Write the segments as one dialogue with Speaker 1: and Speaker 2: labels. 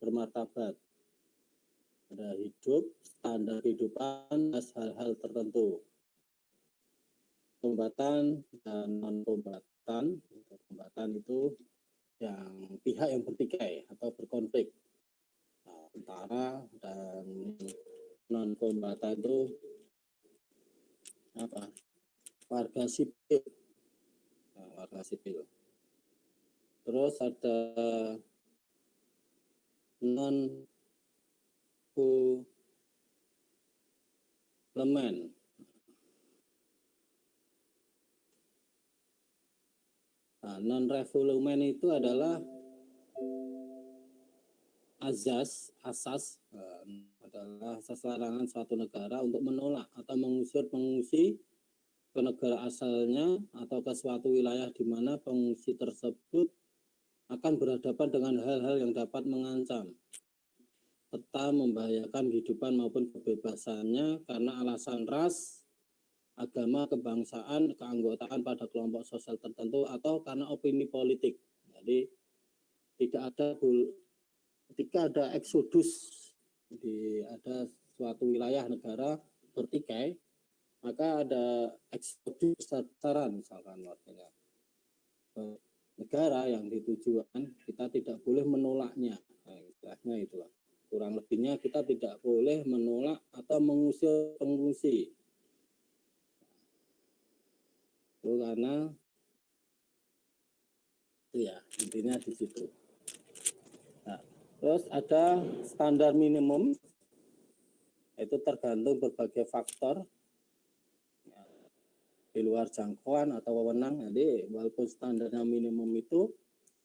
Speaker 1: bermartabat. Ada hidup, standar kehidupan, hal-hal tertentu. Kombatan dan non-kombatan. Kombatan itu yang pihak yang bertikai atau berkonflik. Nah, tentara dan non-kombatan itu apa? Warga sipil. Nah, warga sipil. Terus ada non-refoulement. Nah, non-refoulement itu adalah asas adalah asas larangan suatu negara untuk menolak atau mengusir pengungsi ke negara asalnya atau ke suatu wilayah di mana pengungsi tersebut akan berhadapan dengan hal-hal yang dapat mengancam serta membahayakan kehidupan maupun kebebasannya karena alasan ras, agama, kebangsaan, keanggotaan pada kelompok sosial tertentu atau karena opini politik. Jadi tidak ada ketika ada eksodus ada suatu wilayah negara bertikai, maka ada eksodus besar-besaran misalkan warganya negara yang ditujuan, kita tidak boleh menolaknya. Nah, istilahnya itulah. Kurang lebihnya kita tidak boleh menolak atau mengusir pengungsi. Itu karena itu ya intinya di situ. Nah, terus ada standar minimum, itu tergantung berbagai faktor di luar jangkauan atau wewenang. Jadi walaupun standarnya minimum itu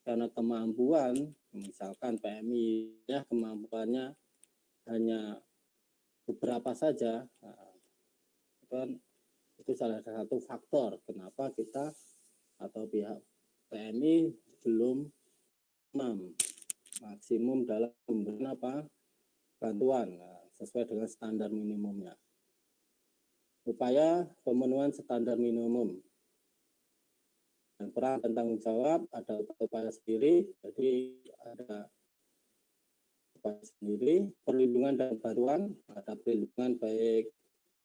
Speaker 1: karena kemampuan, misalkan PMI ya kemampuannya hanya beberapa saja, nah, itu salah satu faktor kenapa kita atau pihak PMI belum maksimum dalam memberikan bantuan sesuai dengan standar minimumnya. Upaya pemenuhan standar minimum dan peran dan tanggung jawab, ada upaya sendiri, jadi ada upaya sendiri, perlindungan dan bantuan, ada perlindungan baik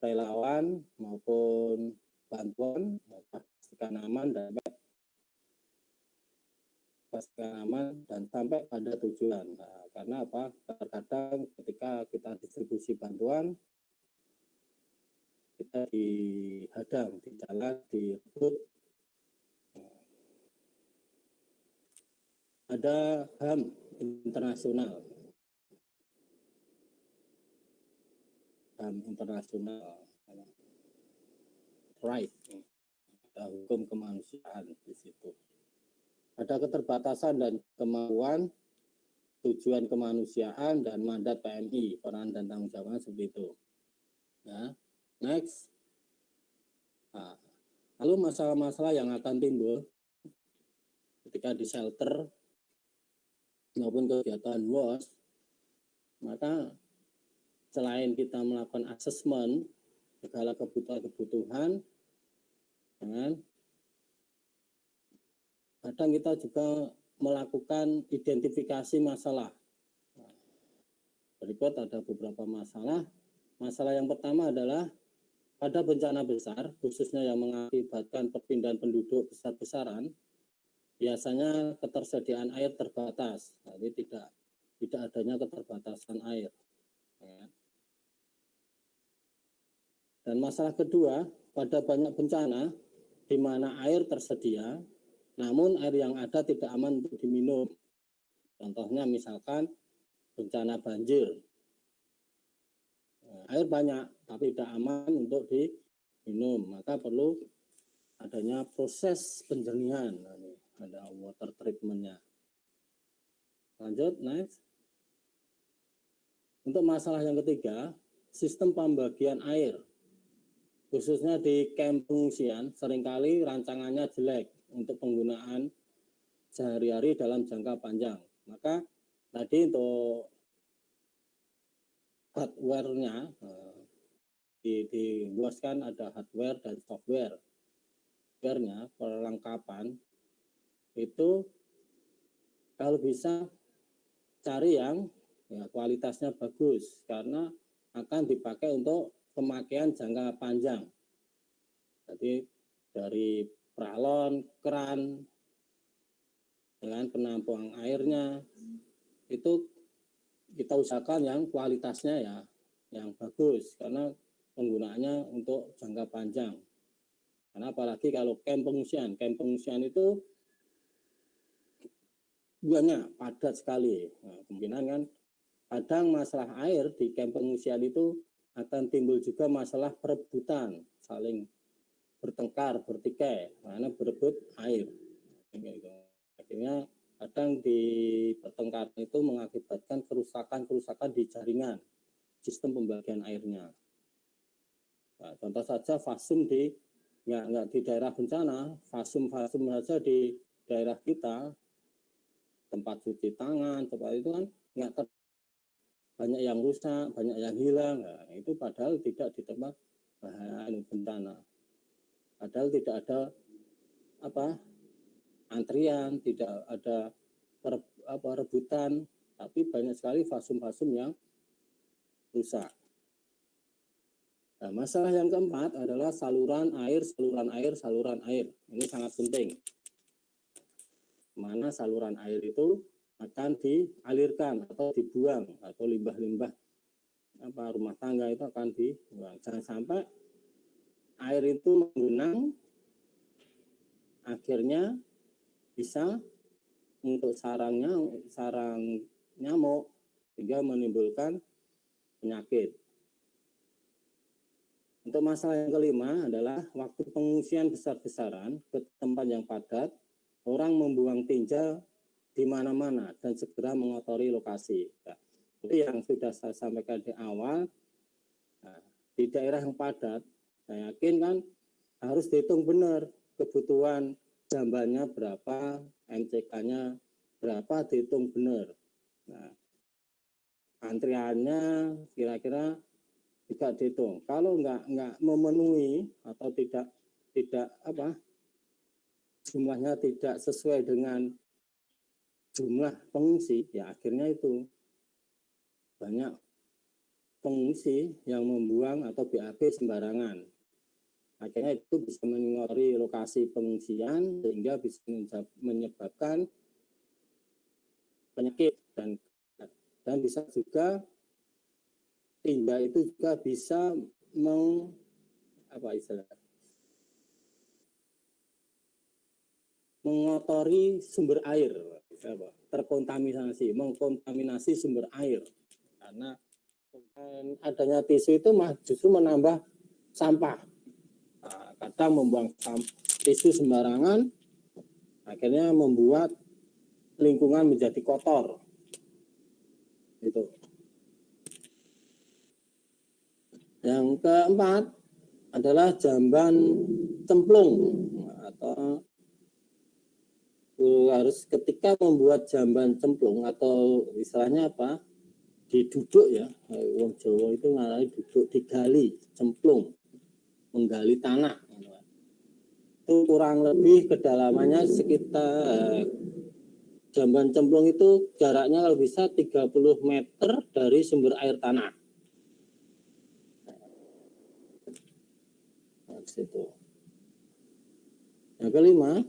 Speaker 1: relawan maupun bantuan, pastikan aman dan sampai pada tujuan. Nah, karena apa? Terkadang ketika kita distribusi bantuan, kita dihadang di jalan, direbut. Ada HAM internasional. HAM internasional. Right. Ada hukum kemanusiaan di situ. Ada keterbatasan dan kemauan, tujuan kemanusiaan dan mandat PMI, peran dan tanggung jawabnya seperti itu. Ya. Next. Nah, lalu masalah-masalah yang akan timbul ketika di shelter maupun kegiatan WOS, maka selain kita melakukan asesmen segala kebutuhan, kadang kita juga melakukan identifikasi masalah. Berikut ada beberapa masalah. Masalah yang pertama adalah pada bencana besar, khususnya yang mengakibatkan perpindahan penduduk besar-besaran, biasanya ketersediaan air terbatas. Jadi tidak adanya keterbatasan air. Dan masalah kedua, pada banyak bencana di mana air tersedia, namun air yang ada tidak aman untuk diminum. Contohnya misalkan bencana banjir. Air banyak tapi tidak aman untuk diminum, maka perlu adanya proses penjernihan. Nah, ini ada water treatment-nya. Lanjut, next. Untuk masalah yang ketiga, sistem pembagian air, khususnya di kamp pengungsian, seringkali rancangannya jelek untuk penggunaan sehari-hari dalam jangka panjang. Maka tadi untuk hardware-nya diluaskan, ada hardware dan software. Hardware-nya, perlengkapan itu kalau bisa cari yang ya, kualitasnya bagus karena akan dipakai untuk pemakaian jangka panjang. Jadi dari pralon, keran, dengan penampungan airnya itu kita usahakan yang kualitasnya ya yang bagus karena penggunaannya untuk jangka panjang. Karena apalagi kalau camp pengungsian itu banyak padat sekali. Nah, kemungkinan kan kadang masalah air di camp pengungsian itu akan timbul juga masalah perebutan, saling bertengkar, bertikai, karena berebut air. Akhirnya kadang di pertengkaran itu mengakibatkan kerusakan di jaringan sistem pembagian airnya. Nah, contoh saja fasum nggak di daerah bencana, fasum saja di daerah kita, tempat cuci tangan, tempat itu kan nggak banyak yang rusak, banyak yang hilang. Nah, itu padahal tidak di tempat bencana. Padahal tidak ada antrian, tidak ada rebutan, tapi banyak sekali fasum-fasum yang rusak. Nah, masalah yang keempat adalah saluran air. Ini sangat penting. Mana saluran air itu akan dialirkan atau dibuang, atau limbah-limbah rumah tangga itu akan dibuang. Jangan sampai air itu menggenang, akhirnya bisa untuk sarang nyamuk sehingga menimbulkan penyakit. Untuk masalah yang kelima adalah waktu pengungsian besar-besaran ke tempat yang padat, orang membuang tinja di mana-mana dan segera mengotori lokasi. Nah, itu yang sudah saya sampaikan di awal. Nah, di daerah yang padat, saya yakin kan harus dihitung benar kebutuhan jambannya berapa, MCK-nya berapa, dihitung benar. Nah, antriannya kira-kira juga dihitung. Kalau nggak memenuhi atau tidak jumlahnya tidak sesuai dengan jumlah pengungsi, ya akhirnya itu banyak pengungsi yang membuang atau BAB sembarangan. Akhirnya itu bisa mengotori lokasi pengungsian sehingga bisa menyebabkan penyakit dan bisa juga tinja itu juga bisa mengotori sumber air, mengkontaminasi sumber air, karena adanya tisu itu justru menambah sampah. Nah, kadang membuang tisu sembarangan akhirnya membuat lingkungan menjadi kotor. Itu. Yang keempat adalah jamban cemplung, atau harus ketika membuat jamban cemplung atau istilahnya diduduk ya, wong Jawa itu ngarani duduk, digali, cemplung, menggali tanah. Itu kurang lebih kedalamannya sekitar jamban cemplung itu jaraknya kalau bisa 30 meter dari sumber air tanah. Nah, situ. Yang kelima,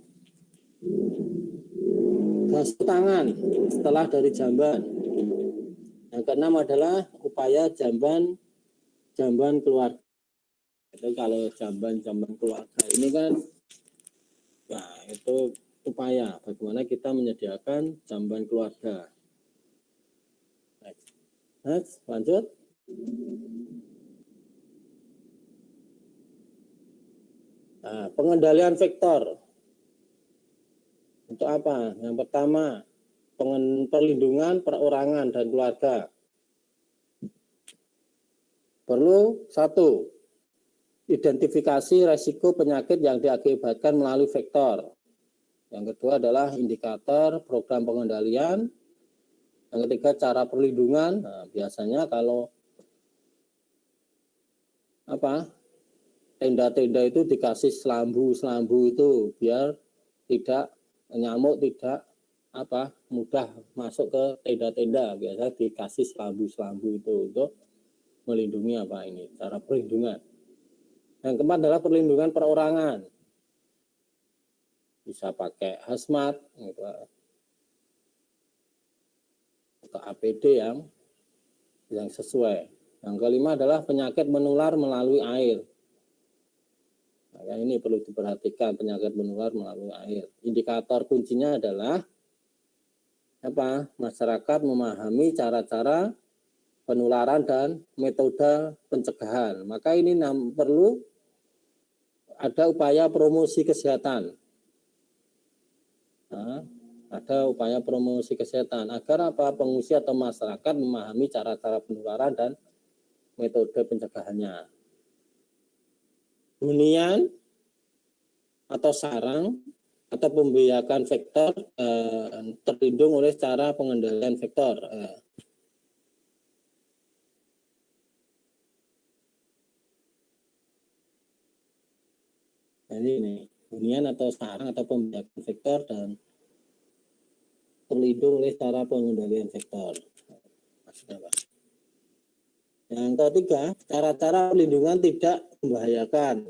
Speaker 1: basuh tangan setelah dari jamban. Yang keenam adalah upaya jamban keluarga. Itu kalau jamban keluarga ini kan, nah itu upaya bagaimana kita menyediakan jamban keluarga. Next, lanjut. Nah, pengendalian vektor. Untuk apa? Yang pertama, perlindungan perorangan dan keluarga. Perlu satu, identifikasi resiko penyakit yang diakibatkan melalui vektor. Yang kedua adalah indikator program pengendalian. Yang ketiga, cara perlindungan. Nah, biasanya kalau tenda-tenda itu dikasih selambu itu biar nyamuk tidak mudah masuk ke tenda-tenda, biasa dikasih selambu-selambu itu untuk melindungi cara perlindungan. Yang keempat adalah perlindungan perorangan, bisa pakai hazmat gitu, atau APD yang sesuai. Yang kelima adalah penyakit menular melalui air. Nah, ini perlu diperhatikan, penyakit menular melalui air. Indikator kuncinya adalah masyarakat memahami cara-cara penularan dan metode pencegahan. Maka ini perlu ada upaya promosi kesehatan. Nah, ada upaya promosi kesehatan agar pengungsi atau masyarakat memahami cara-cara penularan dan metode pencegahannya. Hunian atau sarang atau pembiakan vektor terlindung oleh cara pengendalian vektor. Jadi ini hunian atau sarang atau pembiakan vektor dan terlindung oleh cara pengendalian vektor. Maksudnya apa? Yang ketiga, cara-cara perlindungan tidak membahayakan.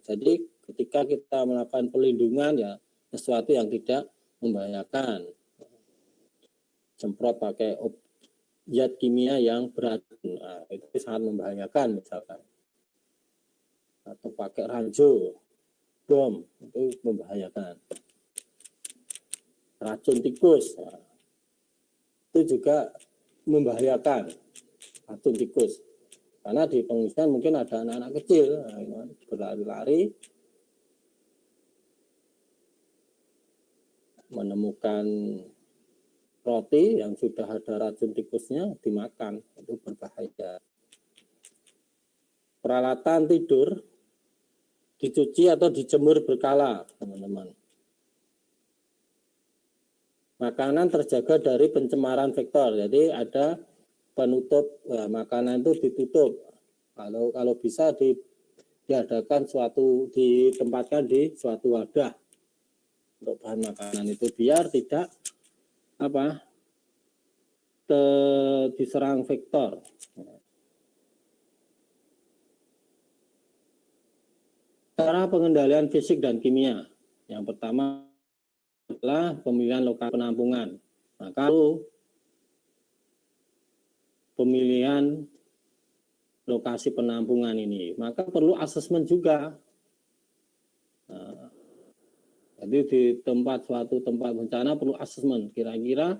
Speaker 1: Jadi ketika kita melakukan perlindungan ya sesuatu yang tidak membahayakan. Semprot pakai zat kimia yang beracun, itu sangat membahayakan misalkan. Atau pakai ranjau, bom, itu membahayakan. Racun tikus, itu juga membahayakan, racun tikus. Karena di pengungsian mungkin ada anak-anak kecil berlari-lari menemukan roti yang sudah ada racun tikusnya dimakan, itu berbahaya. Peralatan tidur dicuci atau dijemur berkala, teman-teman. Makanan terjaga dari pencemaran vektor, jadi ada penutup, makanan itu ditutup. Kalau bisa diadakan ditempatkan di suatu wadah untuk bahan makanan itu biar tidak diserang vektor. Cara pengendalian fisik dan kimia. Yang pertama adalah pemilihan lokasi penampungan. Nah, kalau pemilihan lokasi penampungan ini, maka perlu asesmen juga. Nah, jadi di suatu tempat bencana perlu asesmen. Kira-kira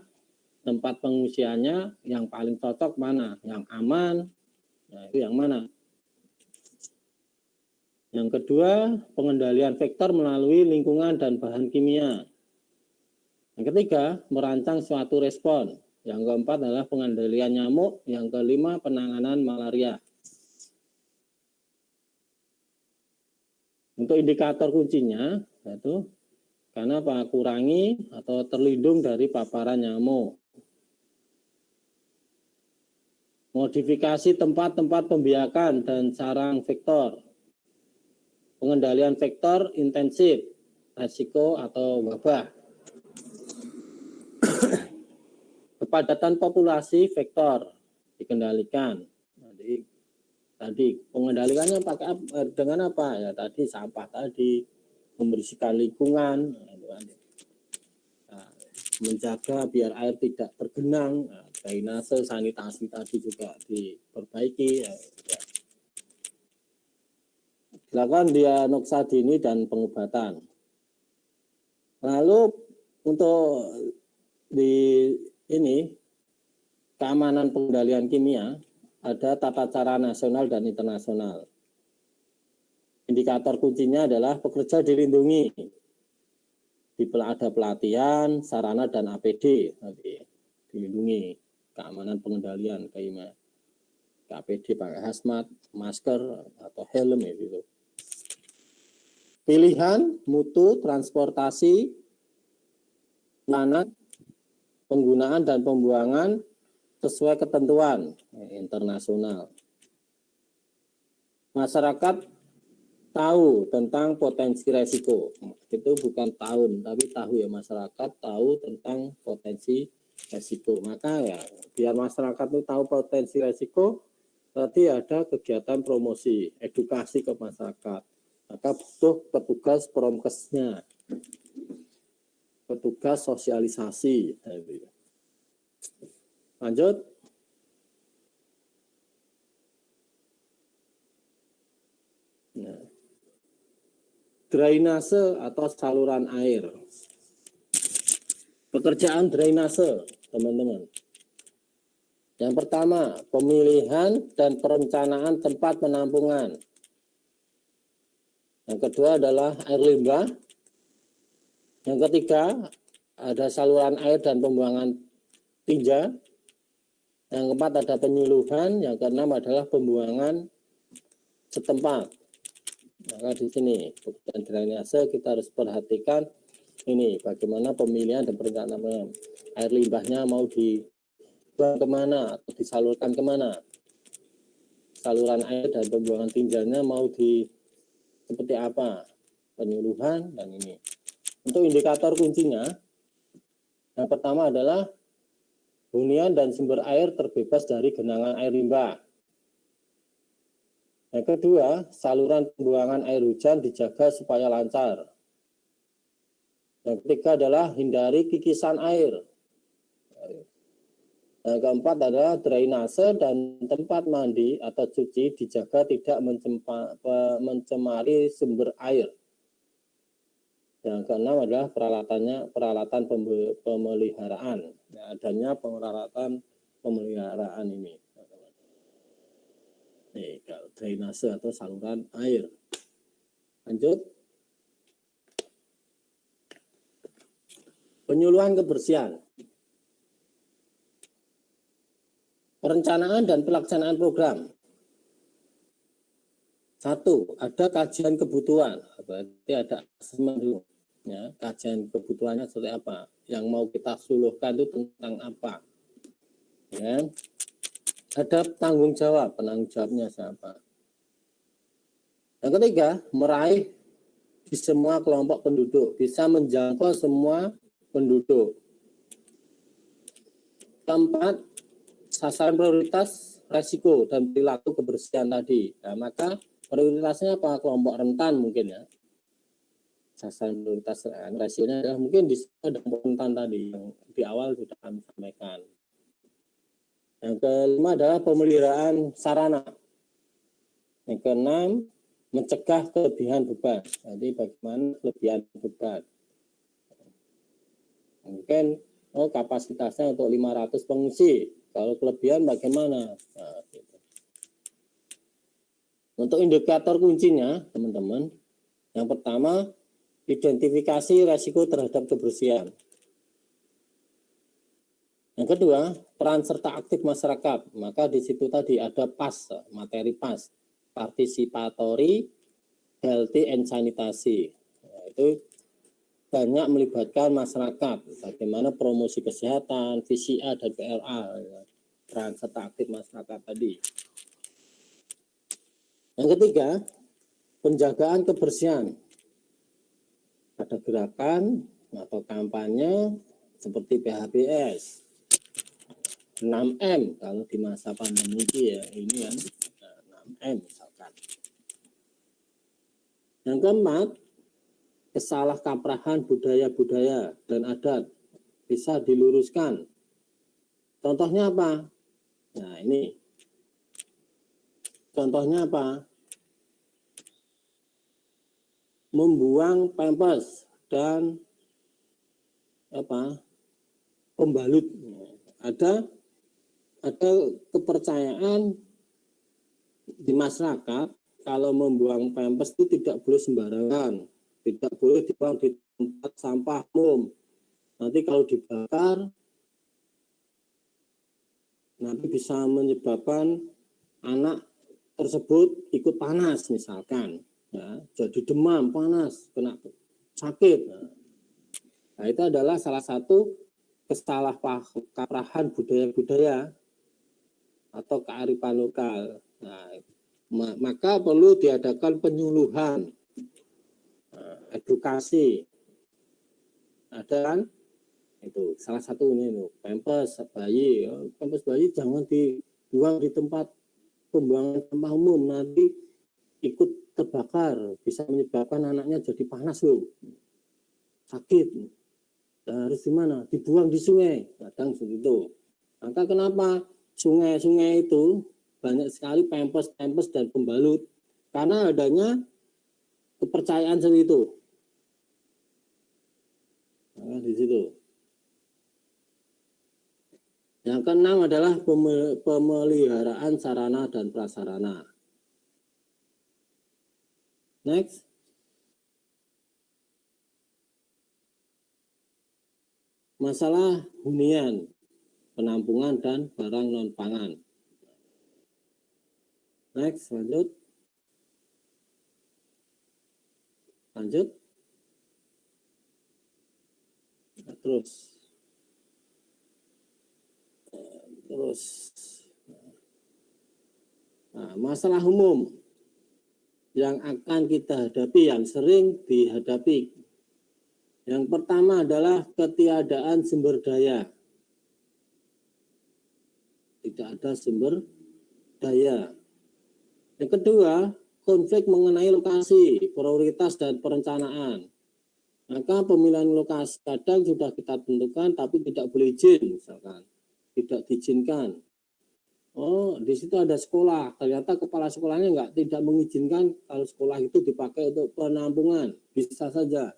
Speaker 1: tempat pengungsiannya yang paling cocok mana, yang aman, nah itu yang mana. Yang kedua, pengendalian vektor melalui lingkungan dan bahan kimia. Yang ketiga, merancang suatu respon. Yang keempat adalah pengendalian nyamuk. Yang kelima, penanganan malaria. Untuk indikator kuncinya, yaitu karena kurangi atau terlindung dari paparan nyamuk. Modifikasi tempat-tempat pembiakan dan sarang vektor. Pengendalian vektor intensif, resiko atau wabah. Kepadatan populasi vektor dikendalikan. Jadi pengendalikannya dengan apa? Ya tadi sampah tadi, membersihkan lingkungan, menjaga biar air tidak tergenang, drainase, sanitasi tadi juga diperbaiki. Dilakukan diagnosa dini dan pengobatan. Lalu untuk keamanan pengendalian kimia ada tata cara nasional dan internasional. Indikator kuncinya adalah pekerja dilindungi. Ada pelatihan, sarana dan APD dilindungi, keamanan pengendalian kimia. APD pakai hazmat, masker atau helm gitu. Pilihan, mutu, transportasi, penggunaan dan pembuangan sesuai ketentuan internasional. Masyarakat tahu tentang potensi resiko. Itu bukan tahun, tapi tahu ya, masyarakat tahu tentang potensi resiko. Maka ya biar masyarakat itu tahu potensi resiko, berarti ada kegiatan promosi, edukasi ke masyarakat. Maka butuh petugas promkesnya, petugas sosialisasi. Lanjut. Nah, drainase atau saluran air. Pekerjaan drainase, teman-teman. Yang pertama, pemilihan dan perencanaan tempat penampungan. Yang kedua adalah air limbah. Yang ketiga, ada saluran air dan pembuangan tinja. Yang keempat ada penyuluhan. Yang keenam adalah pembuangan setempat. Maka di sini pekerjaan drainase kita harus perhatikan ini bagaimana pemilihan dan perencanaan air limbahnya mau dibuang kemana atau disalurkan kemana, saluran air dan pembuangan tinjanya mau seperti apa, penyuluhan dan ini. Untuk indikator kuncinya, yang pertama adalah hunian dan sumber air terbebas dari genangan air limbah. Yang kedua, saluran pembuangan air hujan dijaga supaya lancar. Yang ketiga adalah hindari kikisan air. Yang keempat adalah drainase dan tempat mandi atau cuci dijaga tidak mencemari sumber air. Yang keenam adalah peralatan pemeliharaan. Adanya peralatan pemeliharaan ini. Nih, drainase atau saluran air. Lanjut. Penyuluhan kebersihan. Perencanaan dan pelaksanaan program. 1. Ada kajian kebutuhan. Berarti ada asesmen dulu. Ya, kajian kebutuhannya seperti apa. Yang mau kita suluhkan itu tentang apa. Ya. Ada tanggung jawab, penanggung jawabnya siapa. Yang ketiga, meraih di semua kelompok penduduk, bisa menjangkau semua penduduk. Keempat, sasaran prioritas resiko dan perilaku kebersihan tadi. Nah, maka prioritasnya apa? Kelompok rentan mungkin ya. Sasaran prioritas resikonya adalah mungkin di kelompok rentan tadi yang di awal sudah kami sampaikan. Yang kelima adalah pemeliharaan sarana. Yang keenam, mencegah kelebihan beban. Jadi bagaimana kelebihan beban. Mungkin kapasitasnya untuk 500 pengungsi. Kalau kelebihan bagaimana? Nah, gitu. Untuk indikator kuncinya, teman-teman, yang pertama, identifikasi resiko terhadap kebersihan. Yang kedua, peran serta aktif masyarakat. Maka di situ tadi ada PAS, materi PAS, participatory, healthy and sanitasi. Nah, itu banyak melibatkan masyarakat. Bagaimana promosi kesehatan, VCA dan PLA, peran serta aktif masyarakat tadi. Yang ketiga, penjagaan kebersihan. Ada gerakan atau kampanye seperti PHBS. 6M kalau di masa pandemi ya, ini kan 6M misalkan. Yang keempat, kesalahkaprahan budaya-budaya dan adat bisa diluruskan. Contohnya apa? Nah, ini. Contohnya apa? Membuang pampers dan pembalut. Ada kepercayaan di masyarakat kalau membuang pampers itu tidak boleh sembarangan, tidak boleh dibuang di tempat sampah umum. Nanti kalau dibakar, nanti bisa menyebabkan anak tersebut ikut panas misalkan, ya, jadi demam, panas, kena sakit. Nah, itu adalah salah satu kesalahkaprahan budaya-budaya atau kearifan lokal. Nah, Maka perlu diadakan penyuluhan, edukasi. Ada kan? Itu salah satunya itu pampers bayi. Pampers bayi jangan dibuang di tempat pembuangan sampah umum, nanti ikut terbakar, bisa menyebabkan anaknya jadi panas loh, sakit. Harus gimana? Dibuang di sungai, kadang seperti itu. Maka kenapa sungai-sungai itu banyak sekali pampers dan pembalut? Karena adanya kepercayaan seperti itu. Nah, di situ. Yang keenam adalah pemeliharaan sarana dan prasarana. Next. Masalah hunian, penampungan dan barang non pangan. Next, lanjut. Terus. Nah, masalah umum yang akan kita hadapi, yang sering dihadapi. Yang pertama adalah ketiadaan sumber daya. Tidak ada sumber daya. Yang kedua, konflik mengenai lokasi, prioritas dan perencanaan. Maka pemilihan lokasi kadang sudah kita tentukan tapi tidak boleh izin, misalkan tidak diizinkan. Oh, di situ ada sekolah, ternyata kepala sekolahnya tidak mengizinkan kalau sekolah itu dipakai untuk penampungan, bisa saja.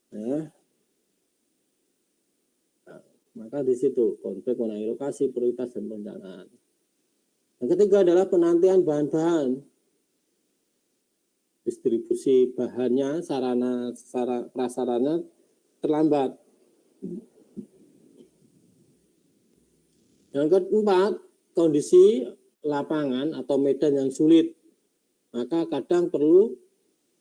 Speaker 1: Ya. Nah, maka di situ konflik mengenai lokasi, prioritas dan perencanaan. Yang ketiga adalah penantian bahan-bahan. Distribusi bahannya, prasarana terlambat. Yang keempat, kondisi lapangan atau medan yang sulit. Maka kadang perlu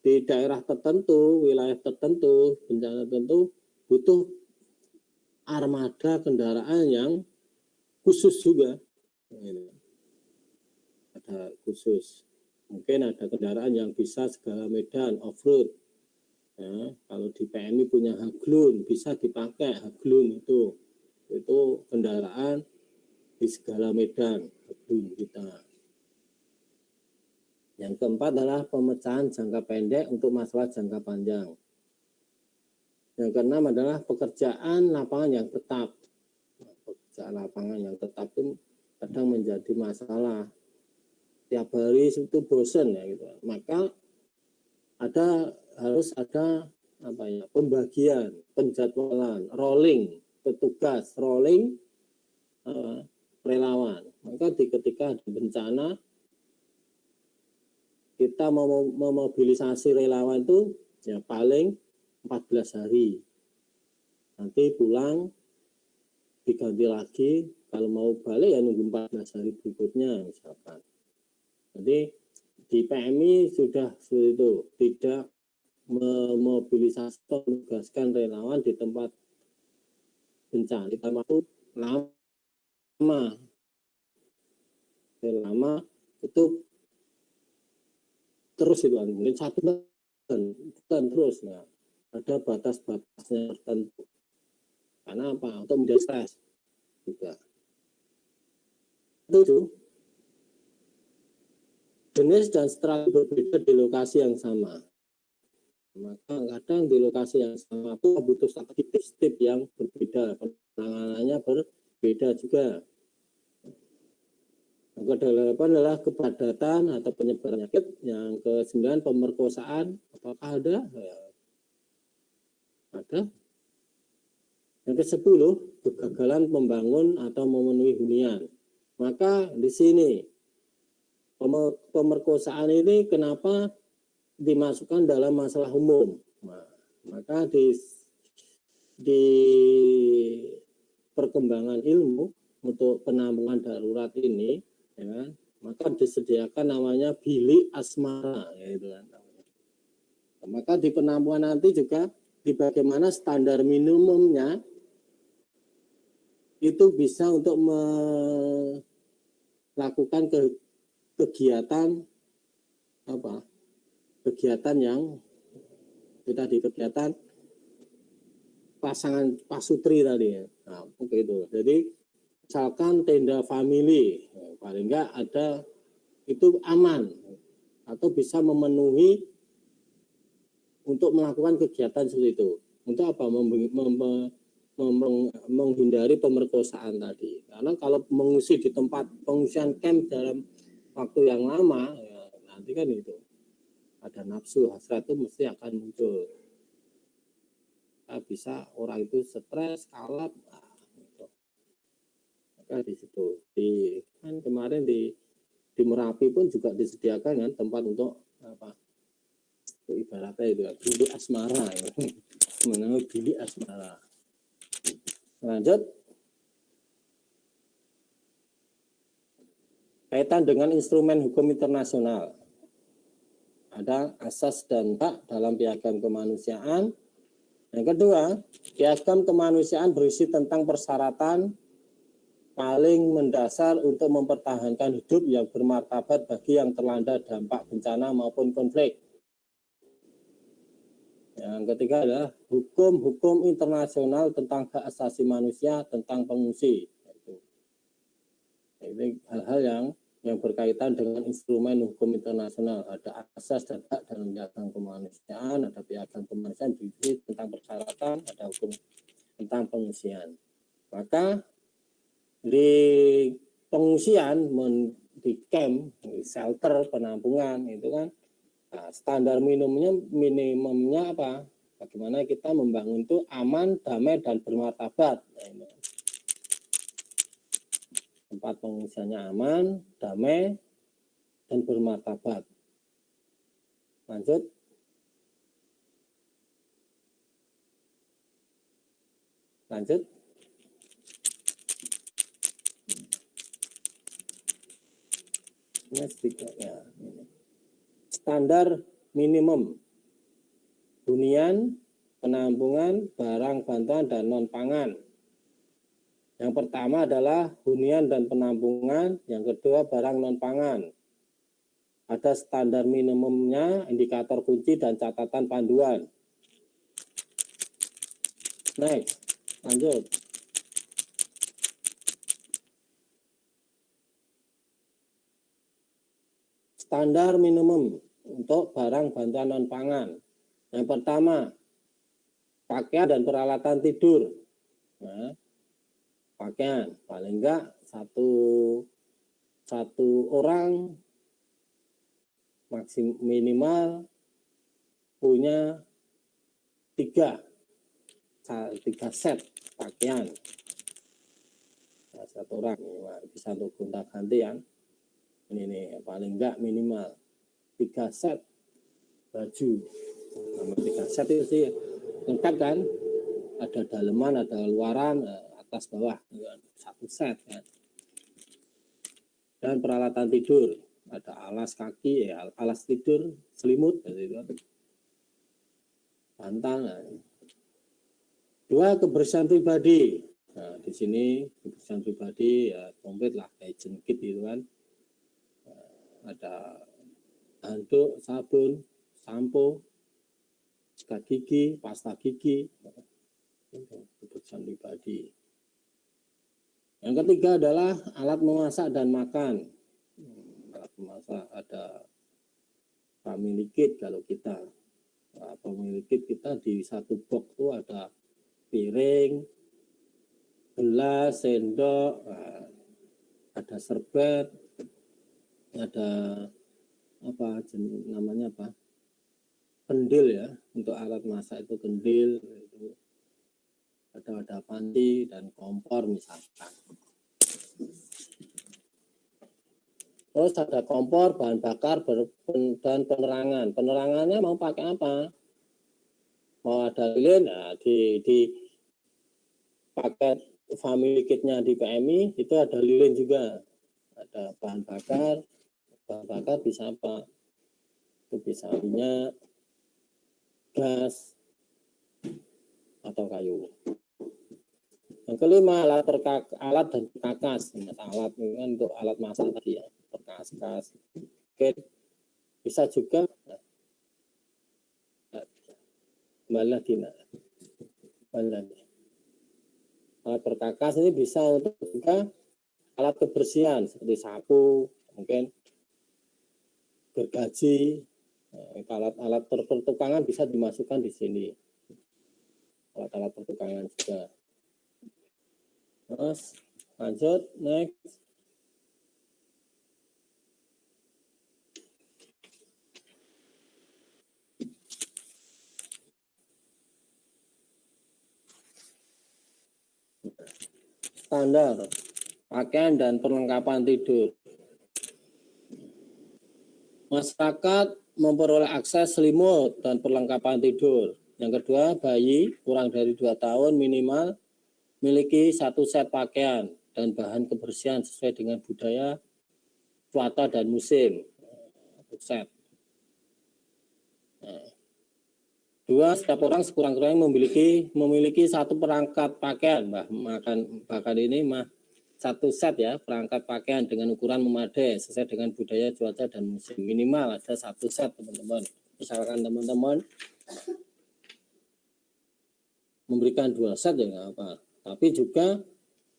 Speaker 1: di daerah tertentu, wilayah tertentu, bencana tertentu, butuh armada kendaraan yang khusus juga. Ada khusus. Mungkin ada kendaraan yang bisa segala medan off-road. Ya, kalau di PMI punya Haglun, bisa dipakai Haglun itu kendaraan di segala medan Haglun kita. Yang keempat adalah pemecahan jangka pendek untuk masalah jangka panjang. Yang keenam adalah pekerjaan lapangan yang tetap. Pekerjaan lapangan yang tetap itu kadang menjadi masalah. Tiap hari itu bosan ya gitu. Maka harus ada pembagian, penjadwalan, rolling petugas, rolling relawan. Maka ketika ada bencana kita memobilisasi relawan itu ya paling 14 hari. Nanti pulang diganti lagi, kalau mau balik ya nunggu 14 hari berikutnya misalkan. Jadi di PMI sudah seperti itu, tidak memobilisasi atau menugaskan relawan di tempat bencana. Kita mau lama itu terus itu mungkin 1 bulan terus. Nah, ada batas-batasnya tertentu. Karena apa? Untuk menjadi stres juga. Itu jenis dan strategi berbeda di lokasi yang sama. Maka kadang di lokasi yang sama itu butuh strategi tips yang berbeda, penanganannya berbeda juga. Yang ke-8 adalah kepadatan atau penyebaran penyakit. Yang ke-9 pemerkosaan. Apakah ada? Ya. Ada. Yang ke-10 kegagalan membangun atau memenuhi hunian. Maka di sini pemerkosaan ini kenapa dimasukkan dalam masalah umum? Nah, maka di perkembangan ilmu untuk penampungan darurat ini, ya, maka disediakan namanya bilik asmara, yaitu kan. Maka di penampungan nanti juga di bagaimana standar minimumnya itu bisa untuk melakukan kegiatan kegiatan yang tadi kegiatan pasangan pasutri tadi ya. Nah, begitu. Jadi misalkan tenda family, paling enggak ada itu aman atau bisa memenuhi untuk melakukan kegiatan seperti itu. Untuk apa? Menghindari pemerkosaan tadi. Karena kalau mengungsi di tempat pengungsian camp dalam waktu yang lama, ya, nanti kan itu ada nafsu hasrat itu mesti akan muncul. Nah, bisa orang itu stres, kalap, nah, gitu. Maka di situ kan kemarin di Merapi pun juga disediakan kan tempat untuk ibaratnya itu bilik asmara, menurut bilik asmara. Lanjut, kaitan dengan instrumen hukum internasional. Ada asas dan hak dalam piagam kemanusiaan. Yang kedua, piagam kemanusiaan berisi tentang persyaratan paling mendasar untuk mempertahankan hidup yang bermartabat bagi yang terlanda dampak bencana maupun konflik. Yang ketiga adalah hukum-hukum internasional tentang hak asasi manusia tentang pengungsi. Ini hal-hal yang berkaitan dengan instrumen hukum internasional. Ada asas dan hak dalam piagam kemanusiaan, ada piagam kemanusiaan berisi tentang persyaratan, ada hukum tentang pengungsian. Maka di pengungsian, di camp, di shelter, penampungan itu kan standar minimumnya apa? Bagaimana kita membangun itu aman, damai, dan bermartabat. Tempat pengungsiannya aman, damai, dan bermartabat. Lanjut. Ini sedikitnya. Standar minimum hunian, penampungan, barang bantuan, dan non-pangan. Yang pertama adalah hunian dan penampungan, yang kedua barang non-pangan. Ada standar minimumnya, indikator kunci, dan catatan panduan. Next, lanjut. Standar minimum untuk barang bantuan non-pangan. Yang pertama, pakaian dan peralatan tidur. Nah, pakaian, paling enggak satu orang minimal punya tiga set pakaian. Nah, satu orang bisa untuk gonta-ganti yang ini paling enggak minimal 3 set baju. Sama 3 set itu sih lengkap kan, ada daleman, ada luaran, atas bawah, 1 set kan. Dan peralatan tidur, ada alas kaki, alas tidur, selimut, bantal. 2, kebersihan pribadi. Nah, di sini kebersihan pribadi ya komplit lah, kayak jengkit gitu kan. Ada handuk, sabun, sampo, sikat gigi, pasta gigi, kebersihan pribadi. Yang ketiga adalah alat memasak dan makan. Alat memasak ada family kit kalau kita. Family kit kita di satu box itu ada piring, gelas, sendok, ada serbet, ada namanya kendil ya, untuk alat masak itu kendil, itu ada panci dan kompor misalkan. Terus ada kompor, bahan bakar, dan penerangan. Penerangannya mau pakai apa? Mau ada lilin, nah di paket family kitnya di PMI itu ada lilin juga. Ada bahan bakar bisa apa? Itu bisa minyak, gas, atau kayu. Yang kelima, alat dan perkakas. Alat ini kan untuk alat masak tadi ya. perkakas. Oke, bisa juga kembali lagi. Alat perkakas ini bisa untuk juga alat kebersihan seperti sapu, mungkin gergaji, alat-alat pertukangan bisa dimasukkan di sini. Alat-alat pertukangan juga. Terus lanjut, next. Standar pakaian dan perlengkapan tidur. Masyarakat memperoleh akses selimut dan perlengkapan tidur. Yang kedua, bayi kurang dari 2 tahun minimal memiliki 1 set pakaian dan bahan kebersihan sesuai dengan budaya, cuaca, dan musim. 1 set. Dua, setiap orang sekurang-kurangnya memiliki 1 perangkat pakaian, bahkan ini 1 set ya, perangkat pakaian dengan ukuran memadai sesuai dengan budaya, cuaca, dan musim. Minimal ada 1 set, teman-teman. Misalkan teman-teman memberikan 2 set ya nggak apa. Tapi juga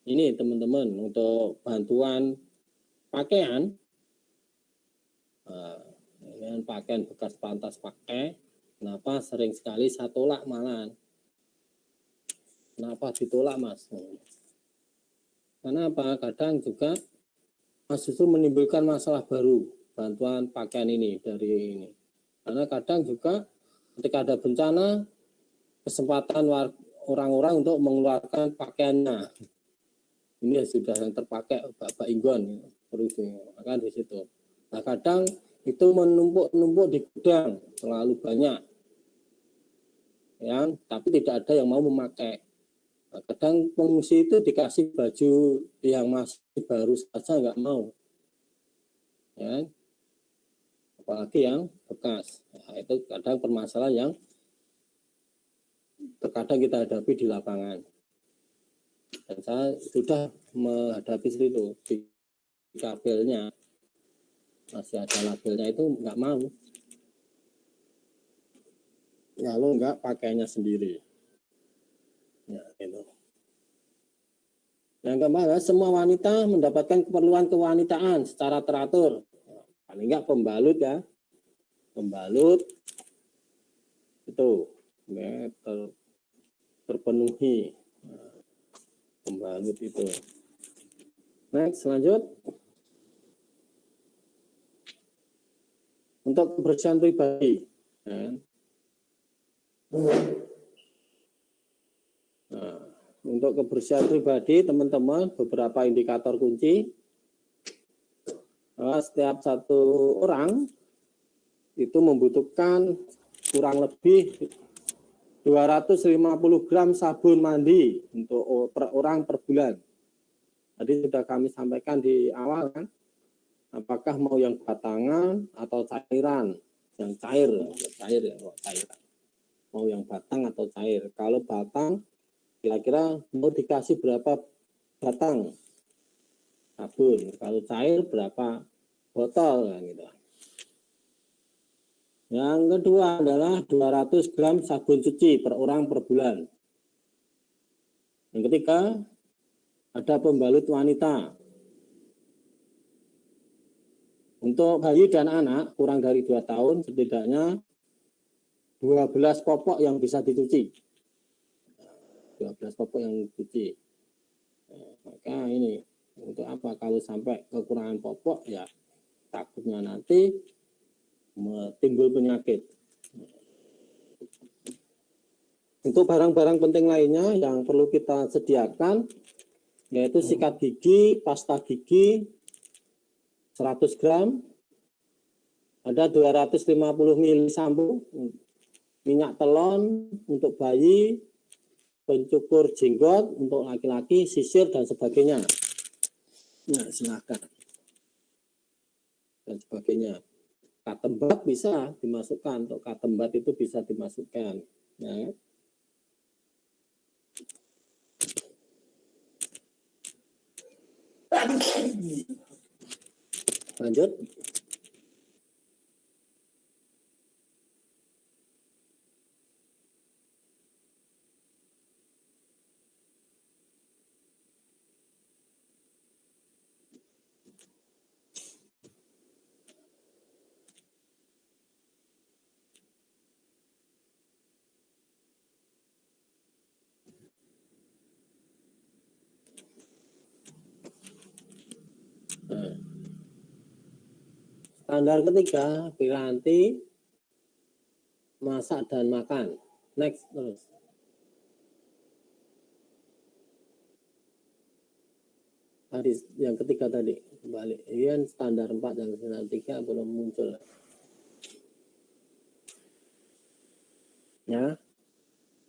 Speaker 1: ini teman-teman untuk bantuan pakaian, pakaian bekas pantas pakai. Kenapa sering sekali saya tolak malahan? Kenapa ditolak, Mas? Karena apa? Kadang juga Mas justru menimbulkan masalah baru bantuan pakaian ini dari ini. Karena kadang juga ketika ada bencana, kesempatan orang-orang untuk mengeluarkan pakaiannya. Ini sudah yang terpakai Bapak Inggon, perlu dimakan di situ. Nah, kadang itu menumpuk di gudang terlalu banyak, tapi tidak ada yang mau memakai. Nah, kadang pengungsi itu dikasih baju yang masih baru saja nggak mau, ya, apalagi yang bekas. Nah, itu kadang permasalahan yang terkadang kita hadapi di lapangan. Dan saya sudah menghadapi itu di kabelnya, masih ada labelnya itu nggak mau. Lalu nggak pakainya sendiri. Ya, itu. Yang keempat, semua wanita mendapatkan keperluan kewanitaan secara teratur. Paling nggak pembalut ya, pembalut itu ya, terpenuhi. Pembalut itu. Next, lanjut. Untuk kebersihan pribadi. Ya. Nah, untuk kebersihan pribadi, teman-teman, beberapa indikator kunci. Setiap 1 orang itu membutuhkan kurang lebih 250 gram sabun mandi untuk per orang per bulan. Tadi sudah kami sampaikan di awal kan, apakah mau yang batangan atau cairan, yang cair ya, cairan. Mau yang batang atau cair. Kalau batang, kira-kira mau dikasih berapa batang sabun. Kalau cair berapa botol gitu. Yang kedua adalah 200 gram sabun cuci per orang per bulan. Yang ketiga, ada pembalut wanita. Untuk bayi dan anak kurang dari 2 tahun setidaknya 12 popok yang bisa dicuci. 12 popok yang dicuci. Maka ini untuk apa? Kalau sampai kekurangan popok ya takutnya nanti timbul penyakit. Untuk barang-barang penting lainnya yang perlu kita sediakan yaitu sikat gigi, pasta gigi 100 gram, ada 250 ml sampo, minyak telon untuk bayi, pencukur jenggot untuk laki-laki, sisir dan sebagainya. Nah, silakan. Dan sebagainya. Katembat bisa dimasukkan, untuk katembat itu bisa dimasukkan. Ya. Lanjut. Nah, standar ketiga, piranti, masak dan makan. Next terus. Tadi yang ketiga tadi kembali. Ini standar 4 dan standar 3 belum muncul. Ya.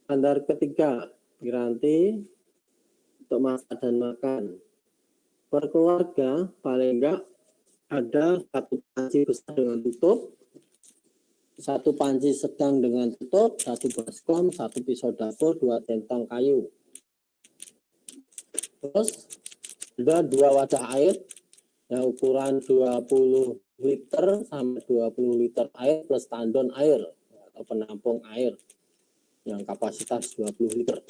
Speaker 1: Standar ketiga, piranti untuk masak dan makan. Per keluarga paling enggak ada satu panci besar dengan tutup, satu panci sedang dengan tutup, satu baskom, satu pisau dapur, 2 centong kayu. Terus ada 2 wadah air yang ukuran 20 liter sampai 20 liter air plus tandon air atau penampung air yang kapasitas 20 liter.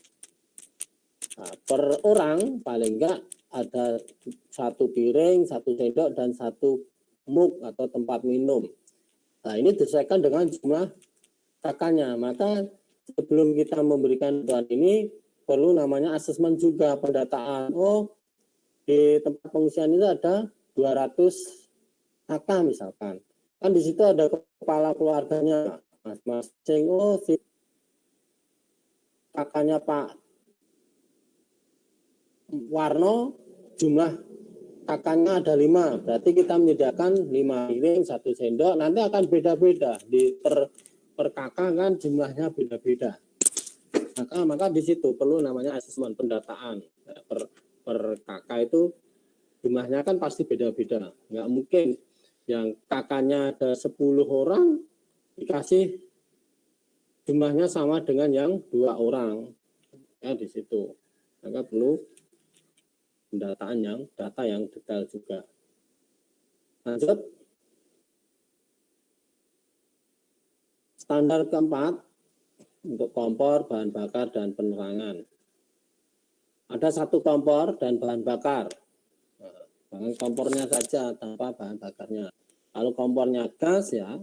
Speaker 1: Nah, per orang paling enggak ada 1 piring, 1 sendok, dan 1 mug atau tempat minum. Nah, ini disesuaikan dengan jumlah kakannya. Maka sebelum kita memberikan bantuan ini, perlu namanya asesmen juga, pendataan. Oh, di tempat pengungsian itu ada 200 kakak misalkan. Kan di situ ada kepala keluarganya, masing-masing. Oh, si kakaknya Pak Warno, jumlah kakaknya ada 5, berarti kita menyediakan 5 piring, 1 sendok, nanti akan beda-beda di per kakak kan jumlahnya beda-beda. Maka di situ perlu namanya asesmen, pendataan. Per kakak itu jumlahnya kan pasti beda-beda, nggak mungkin yang kakaknya ada 10 orang dikasih jumlahnya sama dengan yang 2 orang. Ya di situ. Maka perlu pendataan data yang detail juga. Lanjut. Standar keempat untuk kompor, bahan bakar, dan penerangan. Ada 1 kompor dan bahan bakar. Nah, kompornya saja tanpa bahan bakarnya. Kalau kompornya gas ya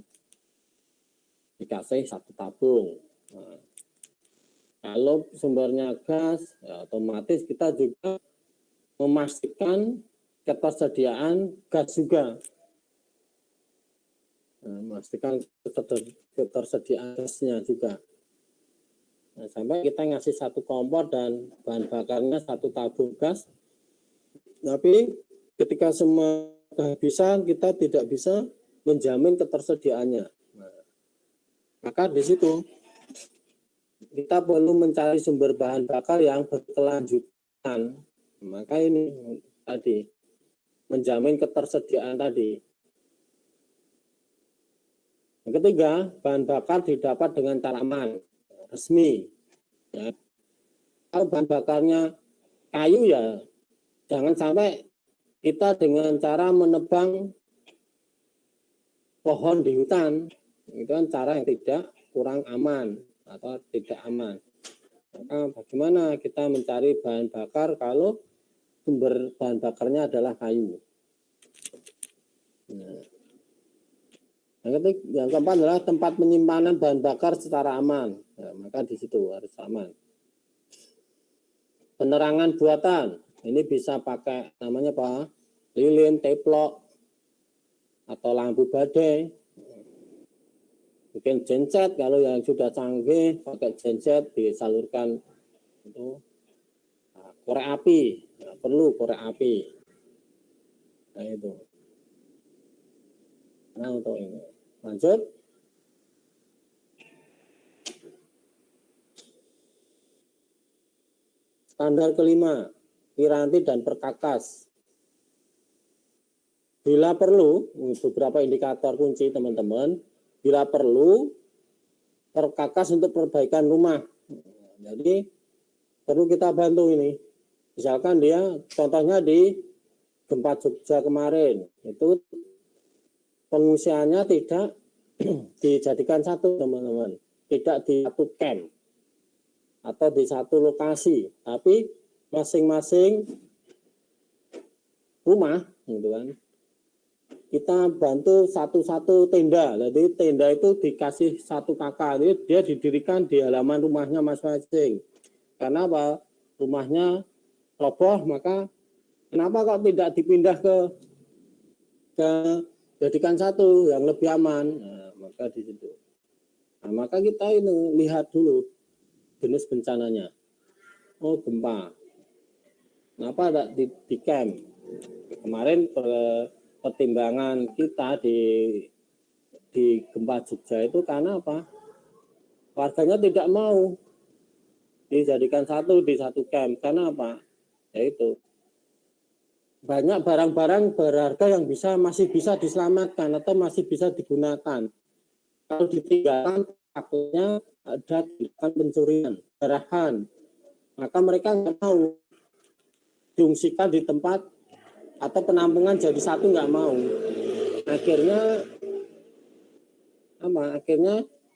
Speaker 1: dikasih 1 tabung. Nah, kalau sumbernya gas ya otomatis kita juga memastikan ketersediaan gas juga. Nah, memastikan ketersediaan gasnya juga. Nah, sampai kita ngasih 1 kompor dan bahan bakarnya 1 tabung gas. Tapi ketika semua kehabisan, kita tidak bisa menjamin ketersediaannya. Nah, maka di situ kita perlu mencari sumber bahan bakar yang berkelanjutan. Maka ini tadi menjamin ketersediaan tadi. Yang ketiga, bahan bakar didapat dengan cara aman, resmi. Ya. Kalau bahan bakarnya kayu ya jangan sampai kita dengan cara menebang pohon di hutan. Itu kan cara yang tidak kurang aman atau tidak aman. Maka bagaimana kita mencari bahan bakar kalau sumber bahan bakarnya adalah kayu. Nah, yang keempat adalah tempat penyimpanan bahan bakar secara aman. Nah, maka di situ harus aman. Penerangan buatan, ini bisa pakai namanya apa? Lilin, teplok, atau lampu badai. Mungkin genset kalau yang sudah canggih pakai genset disalurkan itu. Nah, korek api, nah, perlu korek api. Nah itu. Nah untuk ini. Lanjut. Standar kelima, piranti dan perkakas. Bila perlu, beberapa indikator kunci teman-teman, bila perlu, perkakas untuk perbaikan rumah. Jadi, perlu kita bantu ini. Misalkan dia, contohnya di gempa Jogja kemarin, itu pengungsiannya tidak dijadikan satu, teman-teman, tidak di satu camp atau di satu lokasi, tapi masing-masing rumah, gitu kan. Kita bantu satu-satu tenda. Jadi tenda itu dikasih satu kakak, jadi dia didirikan di halaman rumahnya masing-masing. Karena apa? Rumahnya roboh, maka kenapa kok tidak dipindah ke jadikan satu yang lebih aman? Nah, maka di situ. Nah, maka kita ini lihat dulu jenis bencananya. Oh, gempa. Kenapa ada di camp? Kemarin pertimbangan kita di gempa Jogja itu karena apa? Warganya tidak mau dijadikan satu di satu camp. Karena apa? Yaitu banyak barang-barang berharga yang masih bisa diselamatkan atau masih bisa digunakan. Kalau ditinggalkan, takutnya ada tindakan pencurian, kerahan. Maka mereka nggak mau diungsikan di tempat atau penampungan jadi satu, nggak mau. Akhirnya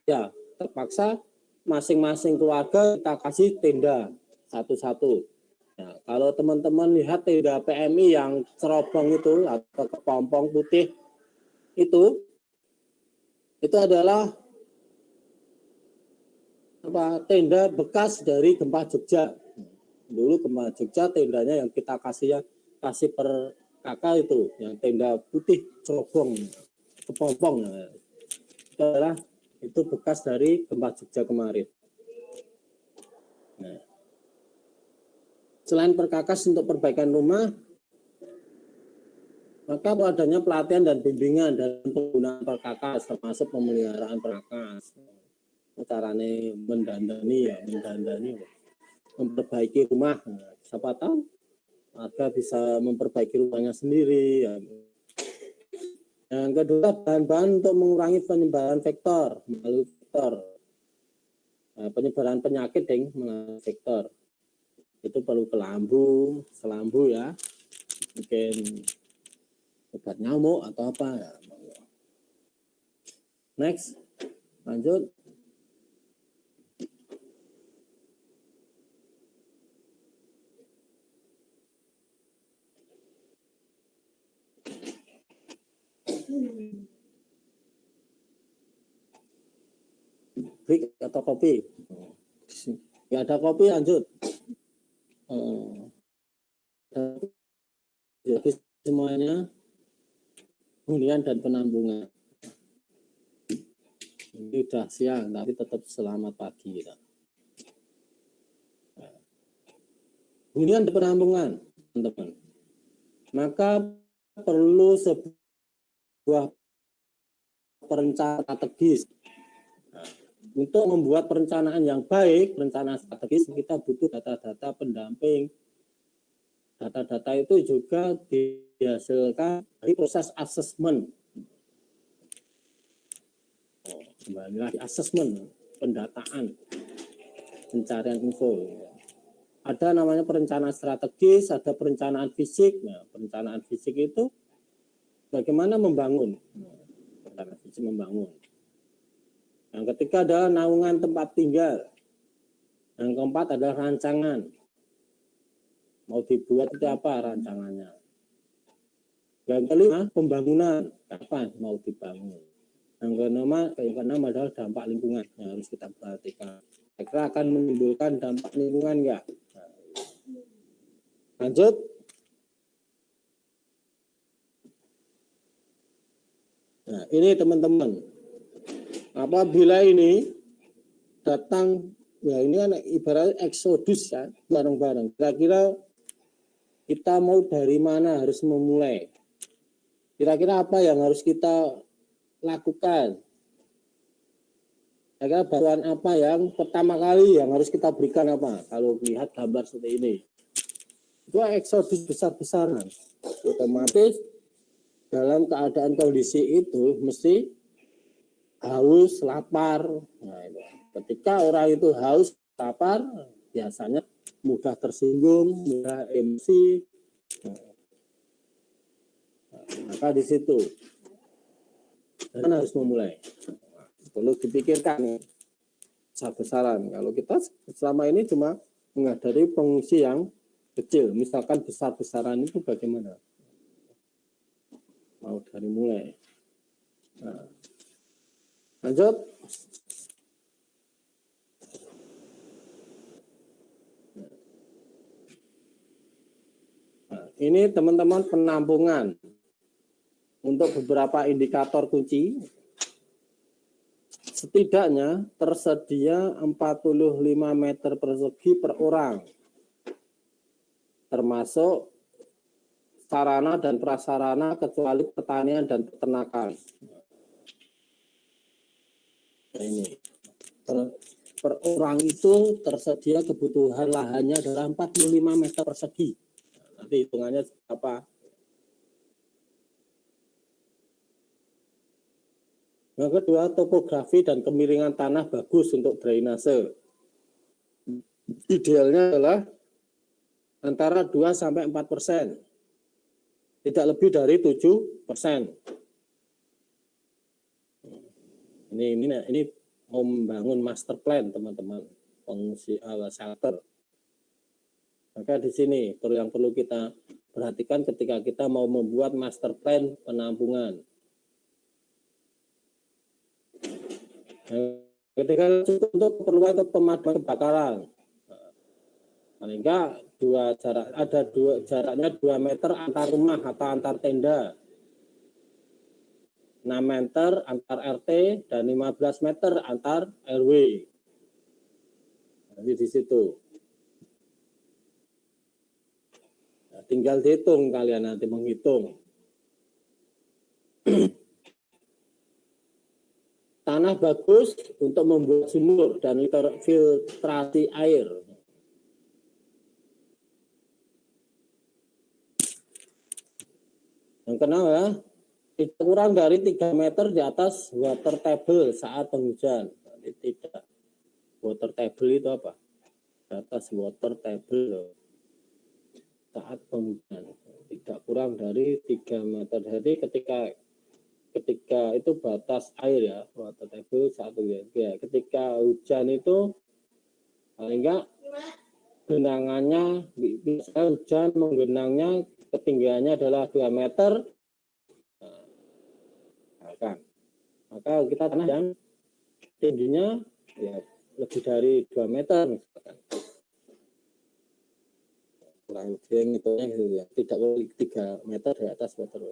Speaker 1: ya terpaksa masing-masing keluarga kita kasih tenda satu-satu. Nah, kalau teman-teman lihat tenda PMI yang cerobong itu atau kepompong putih itu adalah tenda bekas dari gempa Jogja. Dulu gempa Jogja tendanya yang kita kasih per kakak itu, yang tenda putih cerobong kepompong. Itu bekas dari gempa Jogja kemarin. Nah, selain perkakas untuk perbaikan rumah, maka adanya pelatihan dan bimbingan dan penggunaan perkakas, termasuk pemeliharaan perkakas. Caranya mendandani, memperbaiki rumah. Nah, siapa tahu warga bisa memperbaiki rumahnya sendiri. Ya. Yang kedua, bahan-bahan untuk mengurangi penyebaran vektor melalui vektor. Nah, penyebaran penyakit melalui vektor. Itu perlu selambu ya. Mungkin obat nyamuk atau apa. Next, lanjut. Break atau kopi? Ya ada kopi, lanjut. Jadi semuanya hunian dan penampungan. Ini sudah siang, tapi tetap selamat pagi. Hunian dan penampungan, teman-teman. Maka perlu sebuah perencanaan strategis. Untuk membuat perencanaan yang baik, perencanaan strategis, kita butuh data-data pendamping. Data-data itu juga dihasilkan dari proses asesmen. Kembali lagi, asesmen, pendataan, pencarian info. Ada namanya perencanaan strategis, ada perencanaan fisik. Nah, perencanaan fisik itu bagaimana membangun. Perencanaan fisik membangun. Yang ketiga adalah naungan tempat tinggal. Yang keempat adalah rancangan. Mau dibuat itu apa rancangannya. Yang kelima, pembangunan. Kapan mau dibangun. Yang keenam adalah dampak lingkungan yang harus kita perhatikan. Kira-kira akan menimbulkan dampak lingkungan enggak? Lanjut. Nah, ini teman-teman. Apabila ini datang, ya ini kan ibarat eksodus ya, bareng-bareng. Kira-kira kita mau dari mana harus memulai? Kira-kira apa yang harus kita lakukan? Kira-kira bantuan apa yang pertama kali yang harus kita berikan apa? Kalau lihat gambar seperti ini. Itu eksodus besar-besaran. Otomatis dalam keadaan kondisi itu mesti haus, lapar. Nah, ketika orang itu haus, lapar, biasanya mudah tersinggung, mudah emosi. Nah, maka di situ Dan harus memulai. Perlu dipikirkan nih, besar-besaran. Kalau kita selama ini cuma menghadiri pengungsi yang kecil, misalkan besar-besaran itu bagaimana? Mau dari mulai. Nah, lanjut. Nah, ini teman-teman penampungan untuk beberapa indikator kunci. Setidaknya tersedia 45 meter persegi per orang, termasuk sarana dan prasarana kecuali pertanian dan peternakan. Nah, ini per orang itu tersedia kebutuhan lahannya adalah 45 meter persegi. Nanti hitungannya apa? Yang kedua, topografi dan kemiringan tanah bagus untuk drainase. Idealnya adalah antara 2-4%. Tidak lebih dari 7%. Ini mau membangun master plan, teman-teman, pengungsi shelter. Maka di sini yang perlu kita perhatikan ketika kita mau membuat master plan penampungan. Ketika cukup untuk keperluan pemadam kebakaran, paling enggak jaraknya 2 meter antar rumah atau antar tenda, 6 meter antar RT dan 15 meter antar RW. Jadi di situ. Nah, tinggal dihitung, kalian nanti menghitung. Tanah bagus untuk membuat sumur dan filtrasi air. Yang kedua, tidak kurang dari 3 meter di atas water table saat penghujan. Tidak. Water table itu apa? Di atas water table saat penghujan. Tidak kurang dari 3 meter. Jadi ketika itu batas air ya, water table saat hujan. Ya, ketika hujan itu paling enggak genangannya, bisa hujan menggenangnya ketinggiannya adalah 2 meter. Maka kita tanah yang tingginya ya lebih dari 2 meter misalkan. Kurang lebih gitu ya, tidak boleh 3 meter di atas water.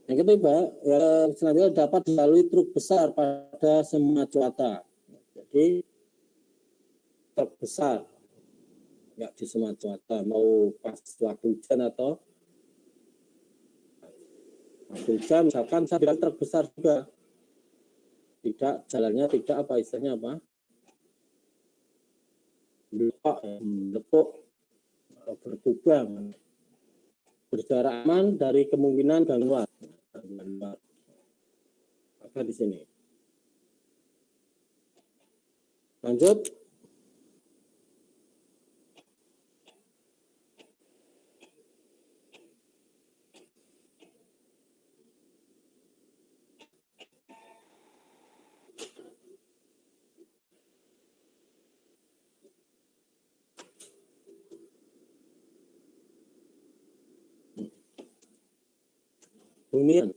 Speaker 1: Yang ketiga, ya, selanjutnya dapat dilalui truk besar pada semua cuaca. Jadi truk besar, nggak di semua cuaca, mau pas waktu hujan atau waktu hujan, misalkan saya bilang truk besar juga, tidak jalannya tidak apa istilahnya apa, melepuk, bertubang, berjarak aman dari kemungkinan gangguan. Maka di sini. Lanjut. Hunian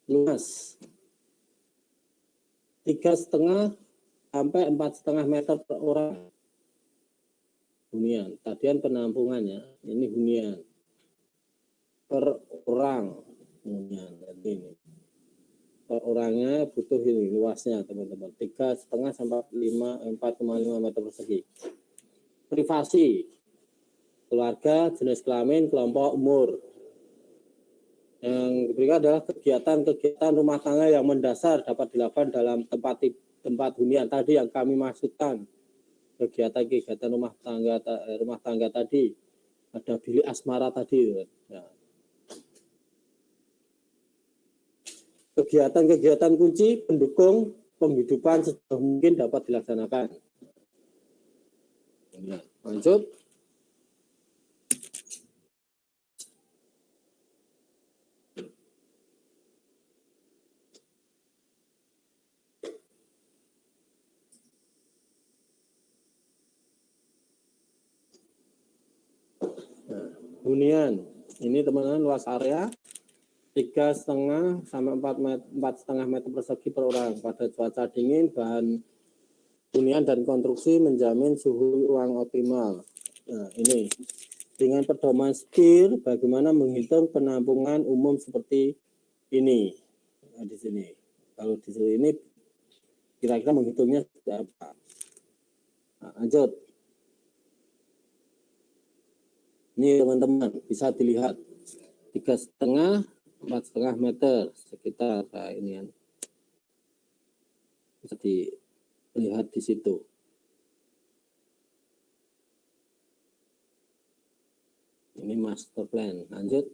Speaker 1: luas 3,5 sampai 4,5 meter per orang. Hunian, tadian penampungannya, ini hunian per orang. Hunian, jadi ini per orangnya butuh ini luasnya teman-teman, 3,5 sampai 4,5 meter persegi. Privasi, keluarga, jenis kelamin, kelompok umur. Yang berikut adalah kegiatan-kegiatan rumah tangga yang mendasar dapat dilakukan dalam tempat hunian tadi yang kami maksudkan. Kegiatan-kegiatan rumah tangga tadi, ada bilik asmara tadi. Ya. Kegiatan-kegiatan kunci pendukung penghidupan sejauh mungkin dapat dilaksanakan. Ya, lanjut. hunian. Ini teman-teman luas area 3,5 sampai 4,5 meter persegi per orang. Pada cuaca dingin, bahan hunian dan konstruksi menjamin suhu ruang optimal. Nah, ini dengan pedoman SPIR, bagaimana menghitung penampungan umum seperti ini. Nah, di sini, kalau di sini ini kira-kira menghitungnya seperti apa? Nah, lanjut. Ini teman-teman bisa dilihat 3,5 4,5 meter sekitar ini bisa dilihat di situ. Ini master plan. Lanjut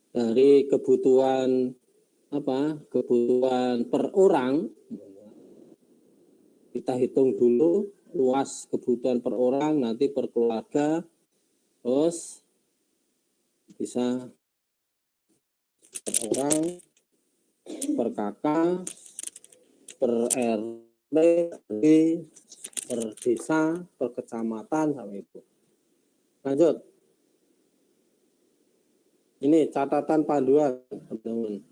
Speaker 1: dari kebutuhan kebutuhan per orang, kita hitung dulu luas kebutuhan per orang, nanti per keluarga, terus bisa per orang, per kakak, per RT, per desa, per kecamatan, sampai itu. Lanjut. Ini catatan panduan, teman-teman.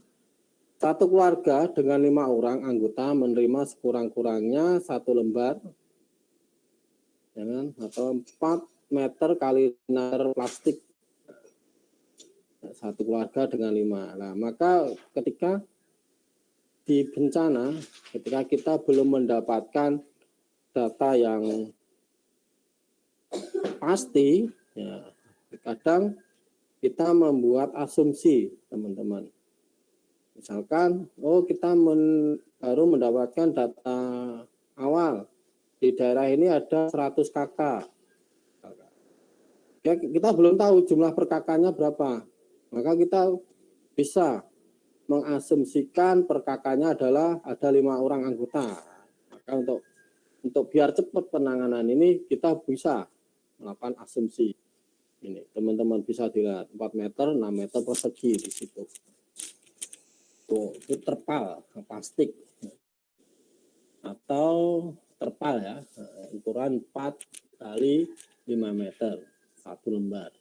Speaker 1: Satu keluarga dengan 5 orang anggota menerima sekurang-kurangnya 1 lembar, atau 4 meter kali 6 meter plastik. Satu keluarga dengan 5. Nah, maka ketika di bencana, ketika kita belum mendapatkan data yang pasti, ya, kadang kita membuat asumsi, teman-teman. Misalkan, kita baru mendapatkan data awal, di daerah ini ada 100 kakak. Ya, kita belum tahu jumlah per kakaknya berapa. Maka kita bisa mengasumsikan per kakaknya adalah ada 5 orang anggota. Maka untuk biar cepat penanganan ini kita bisa melakukan asumsi. Ini teman-teman bisa dilihat 4 meter, 6 meter persegi di situ. Tuh, itu terpal plastik atau terpal ya, ukuran 4 kali 5 meter, 1 lembar.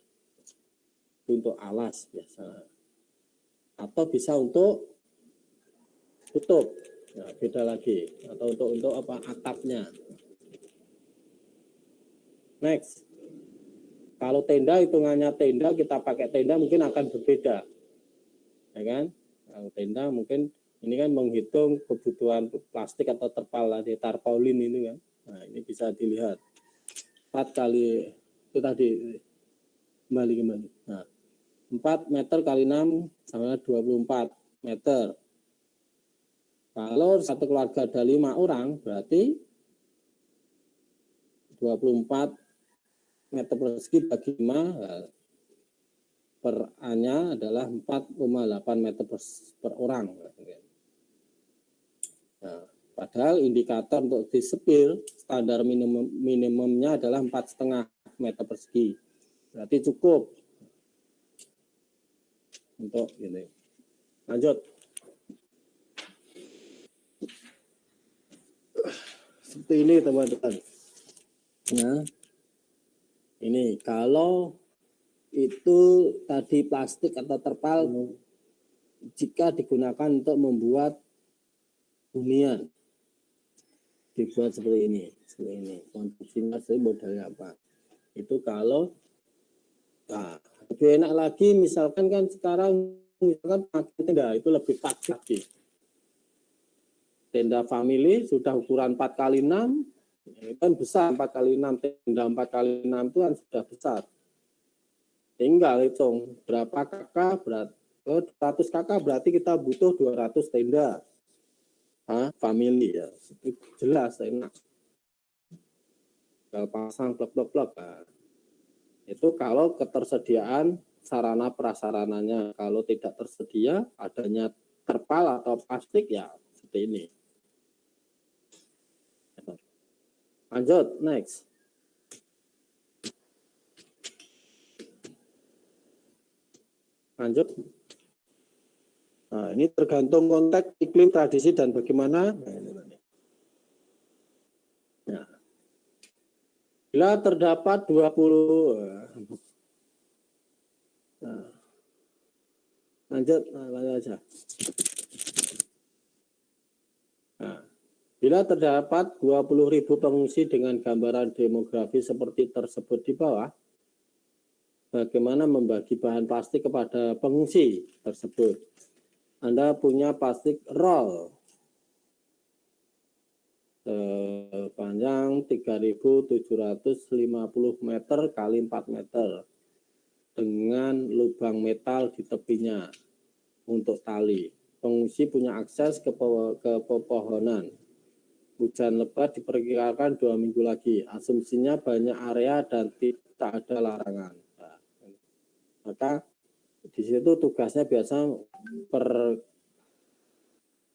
Speaker 1: Untuk alas biasa, atau bisa untuk tutup, nah, beda lagi, atau untuk atapnya. Next, kalau tenda, hitungannya tenda, kita pakai tenda mungkin akan berbeda, ya kan? Kalau tenda mungkin ini kan menghitung kebutuhan plastik atau terpal tadi, tarpaulin ini kan. Nah, ini bisa dilihat 4 kali itu tadi, kembali. Nah, 4 meter kali 6 sama 24 meter. Kalau satu keluarga ada 5 orang, berarti 24 meter persegi bagi 5, per A-nya adalah 4,8 meter per orang. Nah, padahal indikator untuk di SPIR, standar minimumnya adalah 4,5 meter persegi. Berarti cukup untuk ini. Lanjut. Seperti ini teman-teman. Nah, ini kalau itu tadi plastik atau terpal jika digunakan untuk membuat hunian, dibuat seperti ini. Konstruksinya modelnya apa? Itu kalau lebih enak lagi, misalkan kan sekarang pakai tenda itu lebih pas lagi. Tenda family sudah ukuran 4 kali 6, kan besar. 4 kali 6, tenda 4 kali 6 itu kan sudah besar. Tinggal hitung berapa kakak, 100 kakak berarti kita butuh 200 tenda. Family ya, itu jelas enak. Kalau pasang blok-blok. Itu kalau ketersediaan sarana prasarananya. Kalau tidak tersedia, adanya terpal atau plastik ya seperti ini. Lanjut, next. Lanjut. Nah, ini tergantung konteks iklim, tradisi, dan bagaimana. Nah, bila terdapat 20 Nah, lanjut aja. Nah, bila terdapat 20.000 pengungsi dengan gambaran demografi seperti tersebut di bawah, bagaimana membagi bahan plastik kepada pengungsi tersebut? Anda punya plastik roll panjang 3.750 meter kali 4 meter dengan lubang metal di tepinya untuk tali. Pengungsi punya akses ke pepohonan. Hujan lebat diperkirakan 2 minggu lagi. Asumsinya banyak area dan tidak ada larangan. Nah, maka di situ tugasnya biasa per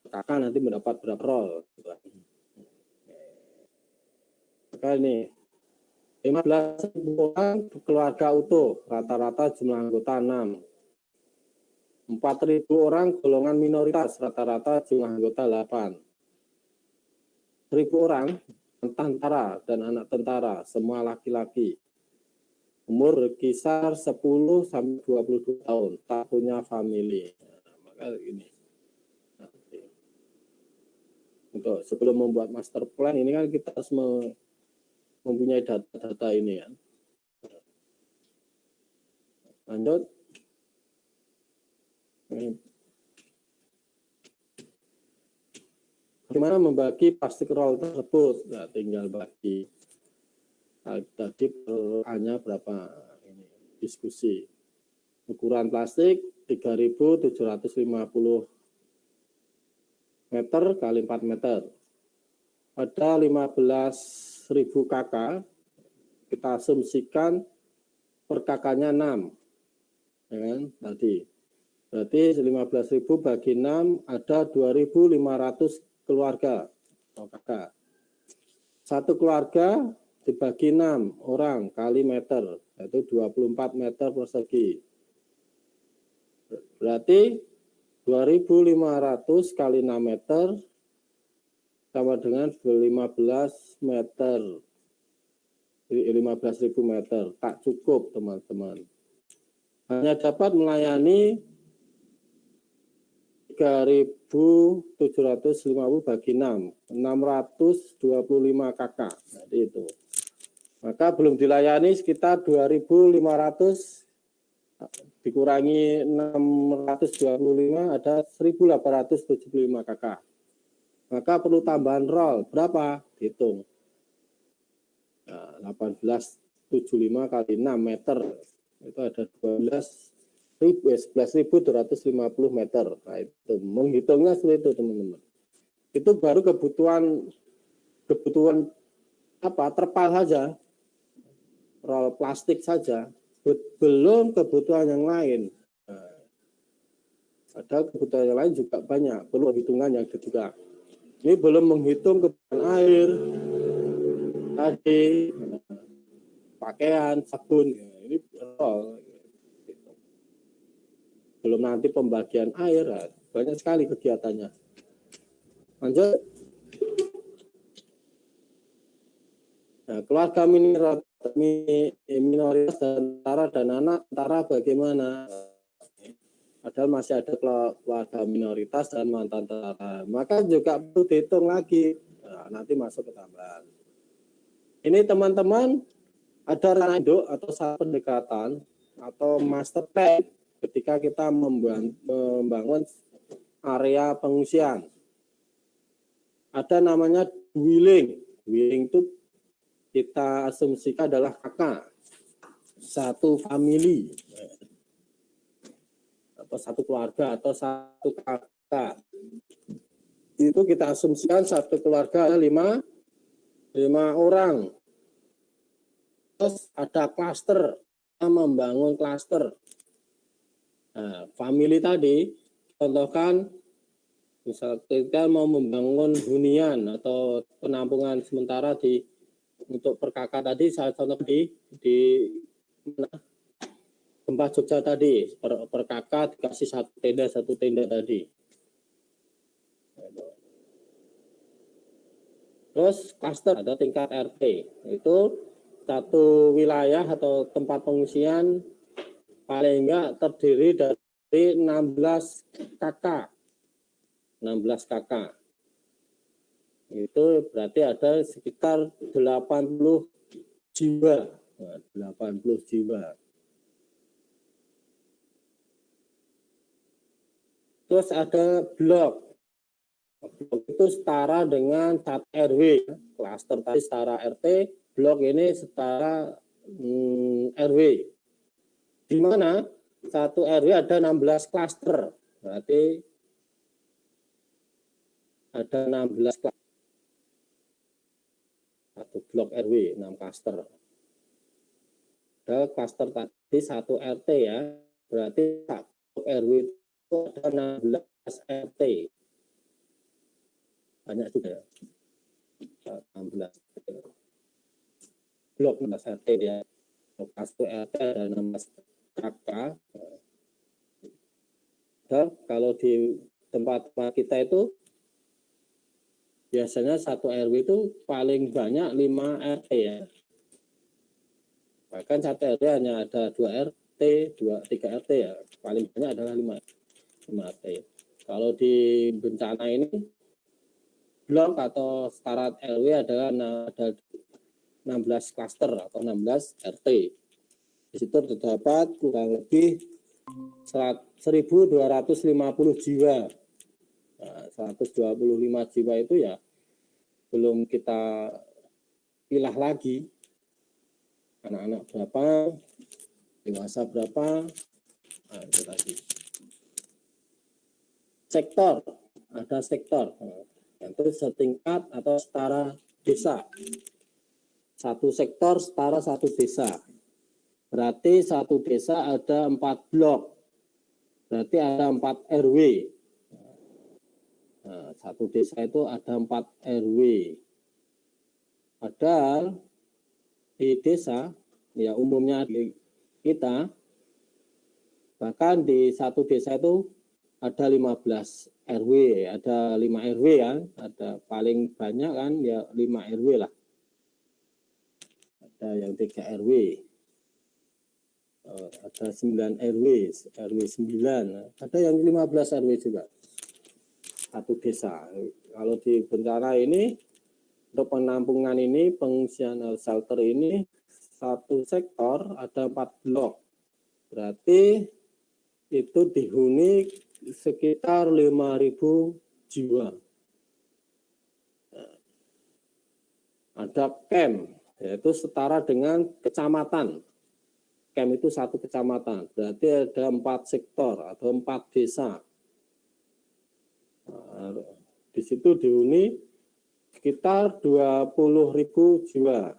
Speaker 1: kakak nanti mendapat berapa roll. Maka ini 15.000 orang keluarga utuh, rata-rata jumlah anggota 6. 4.000 orang golongan minoritas, rata-rata jumlah anggota 8. 1.000 orang tentara dan anak tentara, semua laki-laki. Umur berkisar 10 sampai 22 tahun, tak punya family. Nah, maka ini. Untuk sebelum membuat master plan ini kan kita harus mempunyai data-data ini ya. Lanjut. Bagaimana membagi plastik roll tersebut? Nah, tinggal bagi. Tadi hanya berapa ini diskusi. Ukuran plastik 3.750 meter kali 4 meter. Ada 15.000 kakak. Kita asumsikan per kakaknya 6. Ya kan? Tadi. Berarti 15.000 bagi 6 ada 2.500 keluarga atau kakak. Satu keluarga dibagi 6 orang kali meter, yaitu 24 meter persegi. Berarti 2.500 kali 6 meter sama dengan 15 meter. 15.000 meter. Tak cukup teman-teman. Hanya dapat melayani 3.750 bagi 6, 625 kakak. Jadi itu. Maka belum dilayani sekitar 2.500 dikurangi 625 ada 1.875 kakak. Maka perlu tambahan roll. Berapa? Hitung. Nah, 1875 kali 6 meter. Itu ada 11.250 meter. Nah, itu menghitungnya seperti itu teman-teman. Itu baru kebutuhan apa terpal saja, roll plastik saja, belum kebutuhan yang lain. Nah, ada kebutuhan yang lain juga banyak, perlu hitungan yang kedua. Ini belum menghitung kebutuhan air, tadi pakaian, sabun. Ini roll. Belum nanti pembagian air, banyak sekali kegiatannya. Lanjut. Nah, keluarga minoritas tentara dan anak tentara bagaimana? Padahal masih ada keluarga minoritas dan mantan tentara. Maka juga perlu dihitung lagi. Nah, nanti masuk ke tambahan. Ini teman-teman ada ranah induk atau satu pendekatan atau master plan ketika kita membangun area pengungsian. Ada namanya dwelling. Dwelling itu kita asumsikan adalah kakak. Satu family. Atau satu keluarga atau satu kakak. Itu kita asumsikan satu keluarga ada 5 orang. Terus ada klaster. Kita membangun klaster. Nah, family tadi, contohkan, misal kita mau membangun hunian atau penampungan sementara untuk per kakak tadi, saya contoh di Gempa Jogja tadi, per kakak dikasih satu tenda tadi. Terus klaster ada tingkat RT, itu satu wilayah atau tempat pengungsian paling enggak terdiri dari 16 kakak. 16 kakak. Itu berarti ada sekitar 80 jiwa. Nah, 80 jiwa. Terus ada blok. Blok itu setara dengan 1 RW. Klaster tadi setara RT, blok ini setara RW. Di mana 1 RW ada 16 klaster. Berarti ada 16 klaster. Satu blok RW, 6 klaster. Ada klaster tadi 1 RT ya. Berarti blok RW itu ada 16 RT. Banyak juga ya. 16 blok 16 RT ya. Blok 1 RT ada 16 KK. Dan kalau di tempat kita itu biasanya 1 RW itu paling banyak 5 RT ya. Bahkan 1 RW hanya ada 2 RT, 3 RT ya. Paling banyak adalah 5 RT. Kalau di bencana ini blok atau setara RW adalah ada 16 klaster atau 16 RT. Di situ terdapat kurang lebih 1.250 jiwa. Nah, 125 jiwa itu ya belum kita pilah lagi. Anak-anak berapa, dewasa berapa, nah, itu tadi. Sektor, ada sektor. Itu setingkat atau setara desa. Satu sektor setara satu desa. Berarti satu desa ada 4 blok. Berarti ada 4 RW. Nah, satu desa itu ada 4 RW. Padahal di desa, ya umumnya di kita, bahkan di satu desa itu ada 15 RW, ada 5 RW ya, ada paling banyak kan ya 5 RW lah. Ada yang 3 RW. Ada 9 RW, RW 9, ada yang 15 RW juga. Satu desa. Kalau di bencana ini, untuk penampungan ini, pengungsian shelter ini, satu sektor ada 4 blok. Berarti itu dihuni sekitar 5.000 jiwa. Ada camp, yaitu setara dengan kecamatan. Camp itu satu kecamatan, berarti ada 4 sektor atau 4 desa. Nah, di situ dihuni sekitar 20.000 jiwa,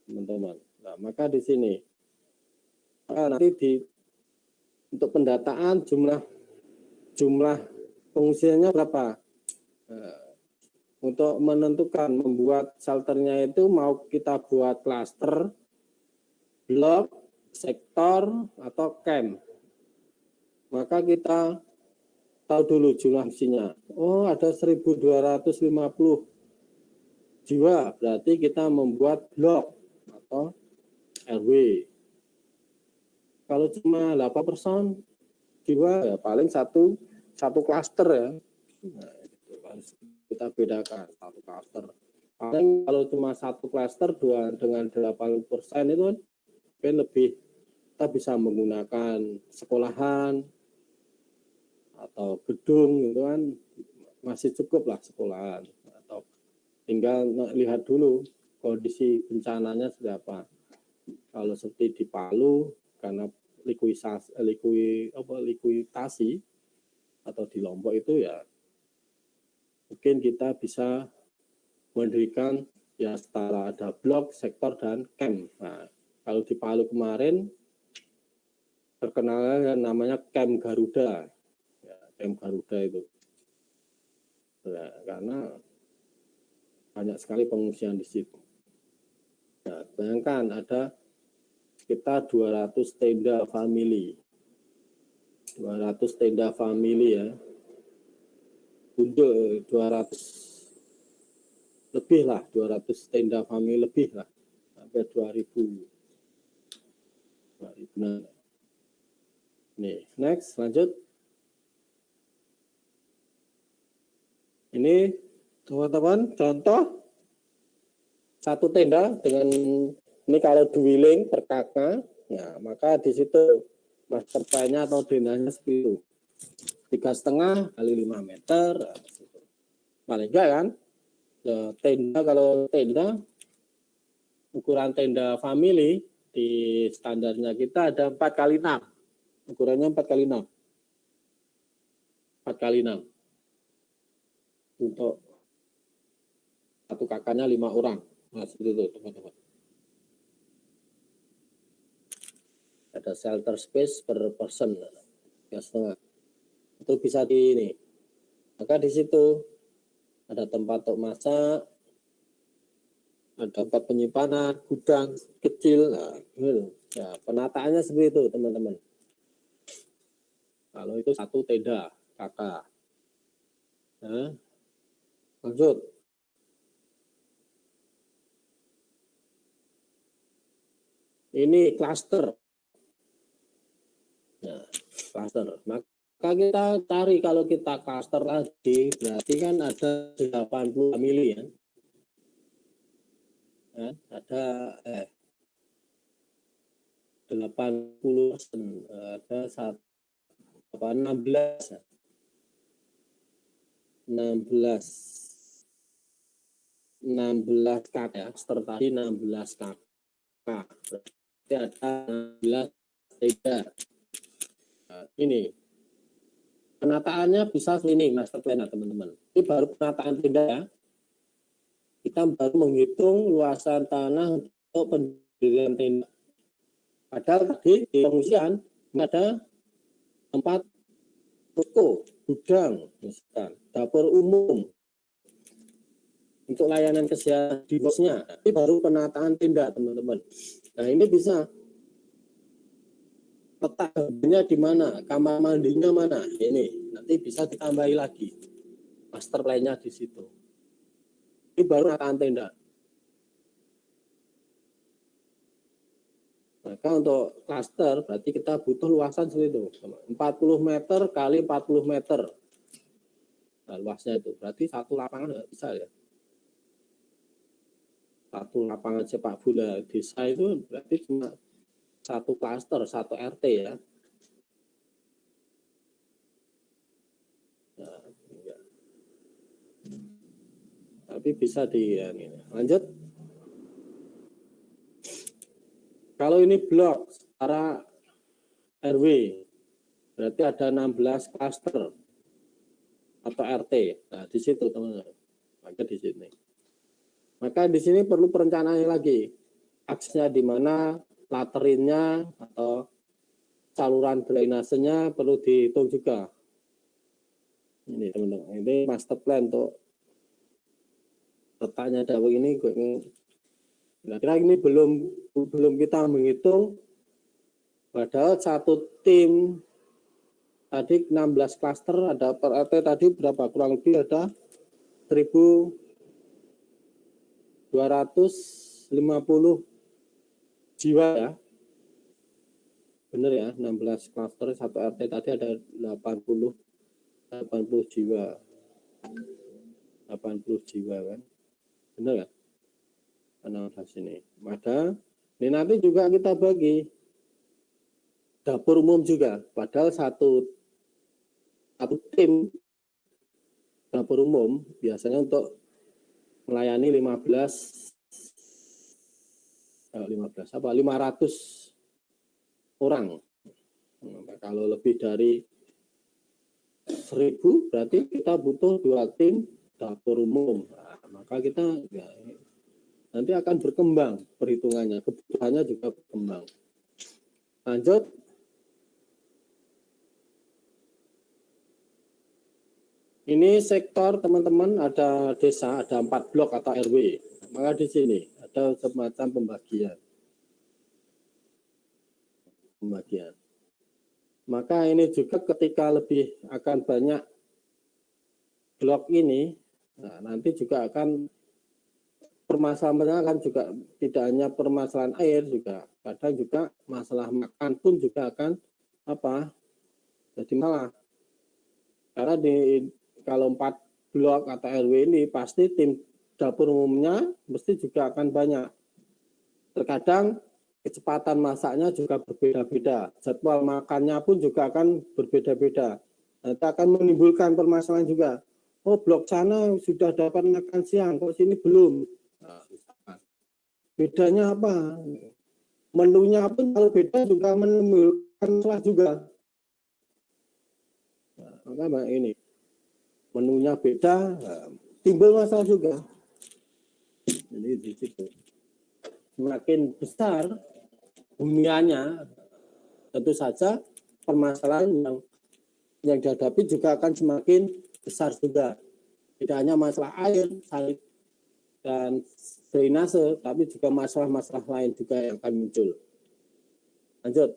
Speaker 1: teman-teman. Nah, maka di sini nanti untuk pendataan jumlah pengungsiannya berapa? Untuk menentukan membuat shelternya itu mau kita buat klaster, blok, sektor atau camp, maka kita tahu dulu jumlah isinya. Oh, ada 1.250 jiwa, berarti kita membuat blok atau RW. Kalau cuma 8% jiwa, ya paling satu klaster ya. Nah, itu harus kita bedakan satu klaster. Paling kalau cuma satu klaster dengan 80% itu kan lebih, kita bisa menggunakan sekolahan atau gedung gitu kan, masih cukup lah sekolahan, atau tinggal lihat dulu kondisi bencananya seperti apa. Kalau seperti di Palu karena likuidasi atau di Lombok itu ya mungkin kita bisa mendirikan ya setara ada blok, sektor dan camp. Nah, kalau di Palu kemarin terkenal namanya Camp Garuda. Ya, Camp Garuda itu. Ya, karena banyak sekali pengungsian di situ. Nah, bayangkan ada sekitar 200 tenda family. 200 tenda family ya. Untuk 200 lebih lah, 200 tenda family lebih lah. Sampai 2.000. Nah, Nih, next, lanjut. Ini teman-teman contoh satu tenda dengan ini kalau dwelling per kakak, ya maka di situ master plan-nya atau drainase seperti itu. 3,5 kali 5 meter, paling enggak kan? Ya, tenda kalau tenda ukuran tenda family di standarnya kita ada 4 kali 6, ukurannya 4 kali 6, 4 kali 6 untuk satu kakaknya 5 orang. Nah, seperti itu teman-teman. Ada shelter space per person, 3,5. Itu bisa di ini. Maka di situ ada tempat untuk masak, ada tempat penyimpanan, gudang kecil. Nah, ya, penataannya seperti itu teman-teman. Kalau itu satu tenda kakak. Nah, lanjut. Ini klaster. Nah, klaster. Maka kita cari kalau kita klaster lagi, berarti kan ada 80 family ya. Ada 80%, ada 16 kakak ya, tadi 16 kakak. Berarti ada 16 tenda. Nah, ini penataannya bisa ini master plan teman-teman. Ini baru penataan tenda ya. Kita baru menghitung luasan tanah untuk pendirian tenda. Padahal tadi di pengungsian ada tempat toko, gudang, misalkan, dapur umum untuk layanan kesehatan di bosnya. Ini baru penataan tenda teman-teman. Nah ini bisa letaknya di mana, kamar mandinya mana, ini nanti bisa ditambahi lagi master plan-nya di situ. Ini baru penataan tenda. Maka untuk klaster berarti kita butuh luasan seperti itu, 40 meter kali 40 meter. Nah, luasnya itu berarti satu lapangan nggak bisa ya. Satu lapangan sepak bola desa itu berarti cuma satu klaster, satu RT ya. Nah, ya. Tapi bisa di ya, ini. Lanjut. Kalau ini blok secara RW berarti ada 16 klaster atau RT. Nah, di situ teman-teman. Maka di sini. Maka di sini perlu perencanaan lagi. Aksesnya di mana, laterinnya atau saluran drainasenya perlu dihitung juga. Ini teman-teman, ini master plan untuk letaknya dawet ini. Kira-kira ini belum kita menghitung. Padahal satu tim tadi 16 klaster ada per RT tadi berapa? Kurang lebih ada 1.250 jiwa ya. Benar ya, 16 klaster satu RT tadi ada 80 jiwa. 80 jiwa kan. Benar ya? 16 ini. Maka ini nanti juga kita bagi dapur umum juga. Padahal satu tim dapur umum biasanya untuk melayani 500 orang. Nah, kalau lebih dari 1.000 berarti kita butuh 2 tim dapur umum. Nah, maka kita ya, nanti akan berkembang perhitungannya, kebutuhannya juga berkembang. Lanjut. Ini sektor teman-teman, ada desa, ada 4 blok atau RW. Maka di sini ada semacam pembagian. Maka ini juga ketika lebih akan banyak blok ini, nah, nanti juga akan permasalahan akan juga tidak hanya permasalahan air juga, kadang juga masalah makan pun juga akan jadi malah. Karena kalau 4 blok atau RW ini pasti tim dapur umumnya mesti juga akan banyak. Terkadang kecepatan masaknya juga berbeda-beda. Jadwal makannya pun juga akan berbeda-beda. Itu akan menimbulkan permasalahan juga. Oh, blok sana sudah dapat makan siang, kok sini belum. Bedanya apa? Menunya pun kalau beda juga menimbulkan masalah juga. Maka ini menunya beda, timbul masalah juga. Jadi di situ. Semakin besar huniannya, tentu saja permasalahan yang dihadapi juga akan semakin besar juga. Tidak hanya masalah air, salib, dan drainase, tapi juga masalah-masalah lain juga yang akan muncul. Lanjut.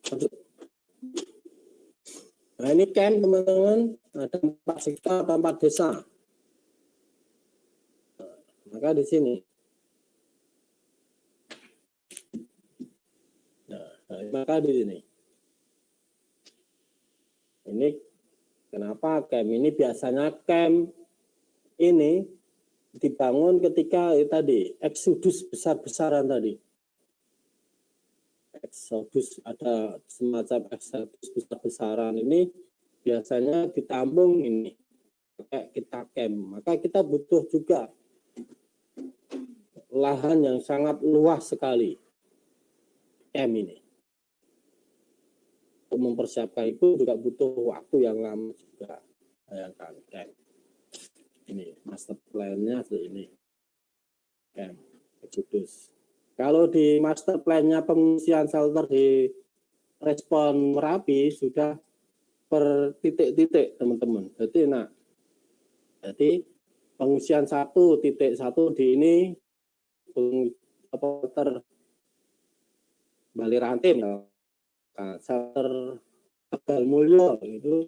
Speaker 1: Lanjut. Nah ini camp teman-teman, ada 4 sektor atau 4 desa. Maka di sini. Maka di sini. Ini kenapa camp ini biasanya camp ini dibangun ketika tadi eksodus besar-besaran tadi. Eksodus, ada semacam eksodus besar-besaran ini biasanya ditampung ini kayak kita camp. Maka kita butuh juga lahan yang sangat luas sekali camp ini. Untuk mempersiapkan itu juga butuh waktu yang lama juga. Bayangkan camp. Ini master plan-nya seperti ini. Camp eksodus. Kalau di master plan-nya pengungsian shelter di Respon Merapi sudah per titik-titik teman-teman. Jadi pengungsian 1.1 di ini shelter Bali Rantim, shelter Tegal Mulyo itu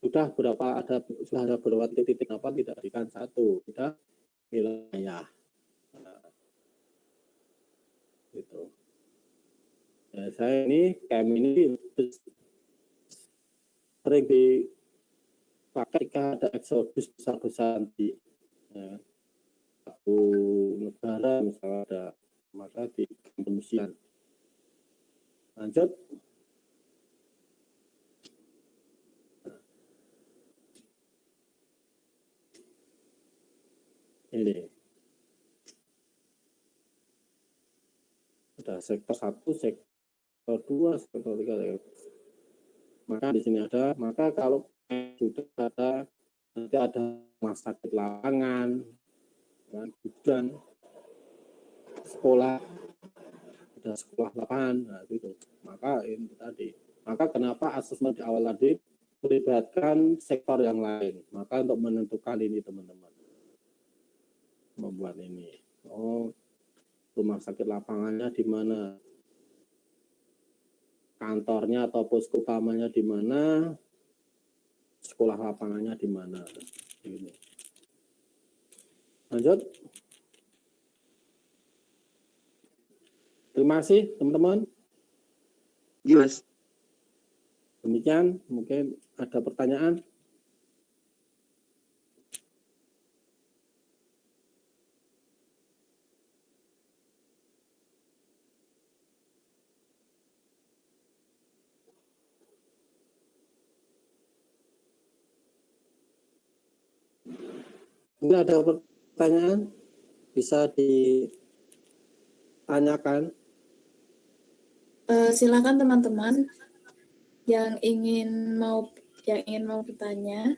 Speaker 1: sudah ada beberapa titik apa tidak diberikan satu, tidak wilayah. Gitu. Ya, saya ini camp ini sering dipakai ketika ada eksodus besar-besaran di satu negara misalnya ada, maka di pengungsian. Lanjut. Ini ada sektor 1, sektor 2, sektor 3. Maka di sini ada, maka kalau sudah ada, nanti ada rumah sakit lapangan, dan sekolah, ada sekolah lapangan, nah gitu. Maka ini tadi. Maka kenapa asesmen di awal tadi melibatkan sektor yang lain? Maka untuk menentukan ini teman-teman, membuat ini. Oh, rumah sakit lapangannya di mana, kantornya atau posko utamanya di mana, sekolah lapangannya di mana. Ini. Lanjut. Terima kasih teman-teman.
Speaker 2: Yes.
Speaker 1: Demikian, mungkin ada pertanyaan. Ini ada pertanyaan, bisa ditanyakan.
Speaker 3: Silakan teman-teman yang ingin mau bertanya.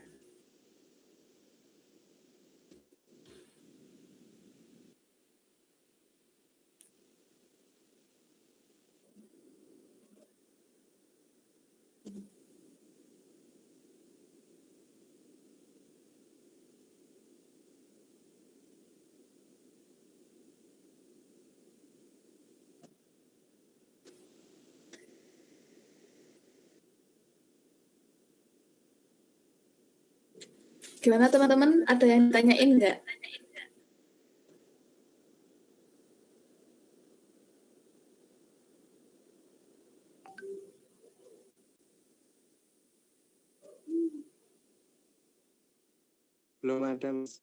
Speaker 3: Gimana teman-teman? Ada yang ditanyain nggak?
Speaker 2: Belum ada, Mas.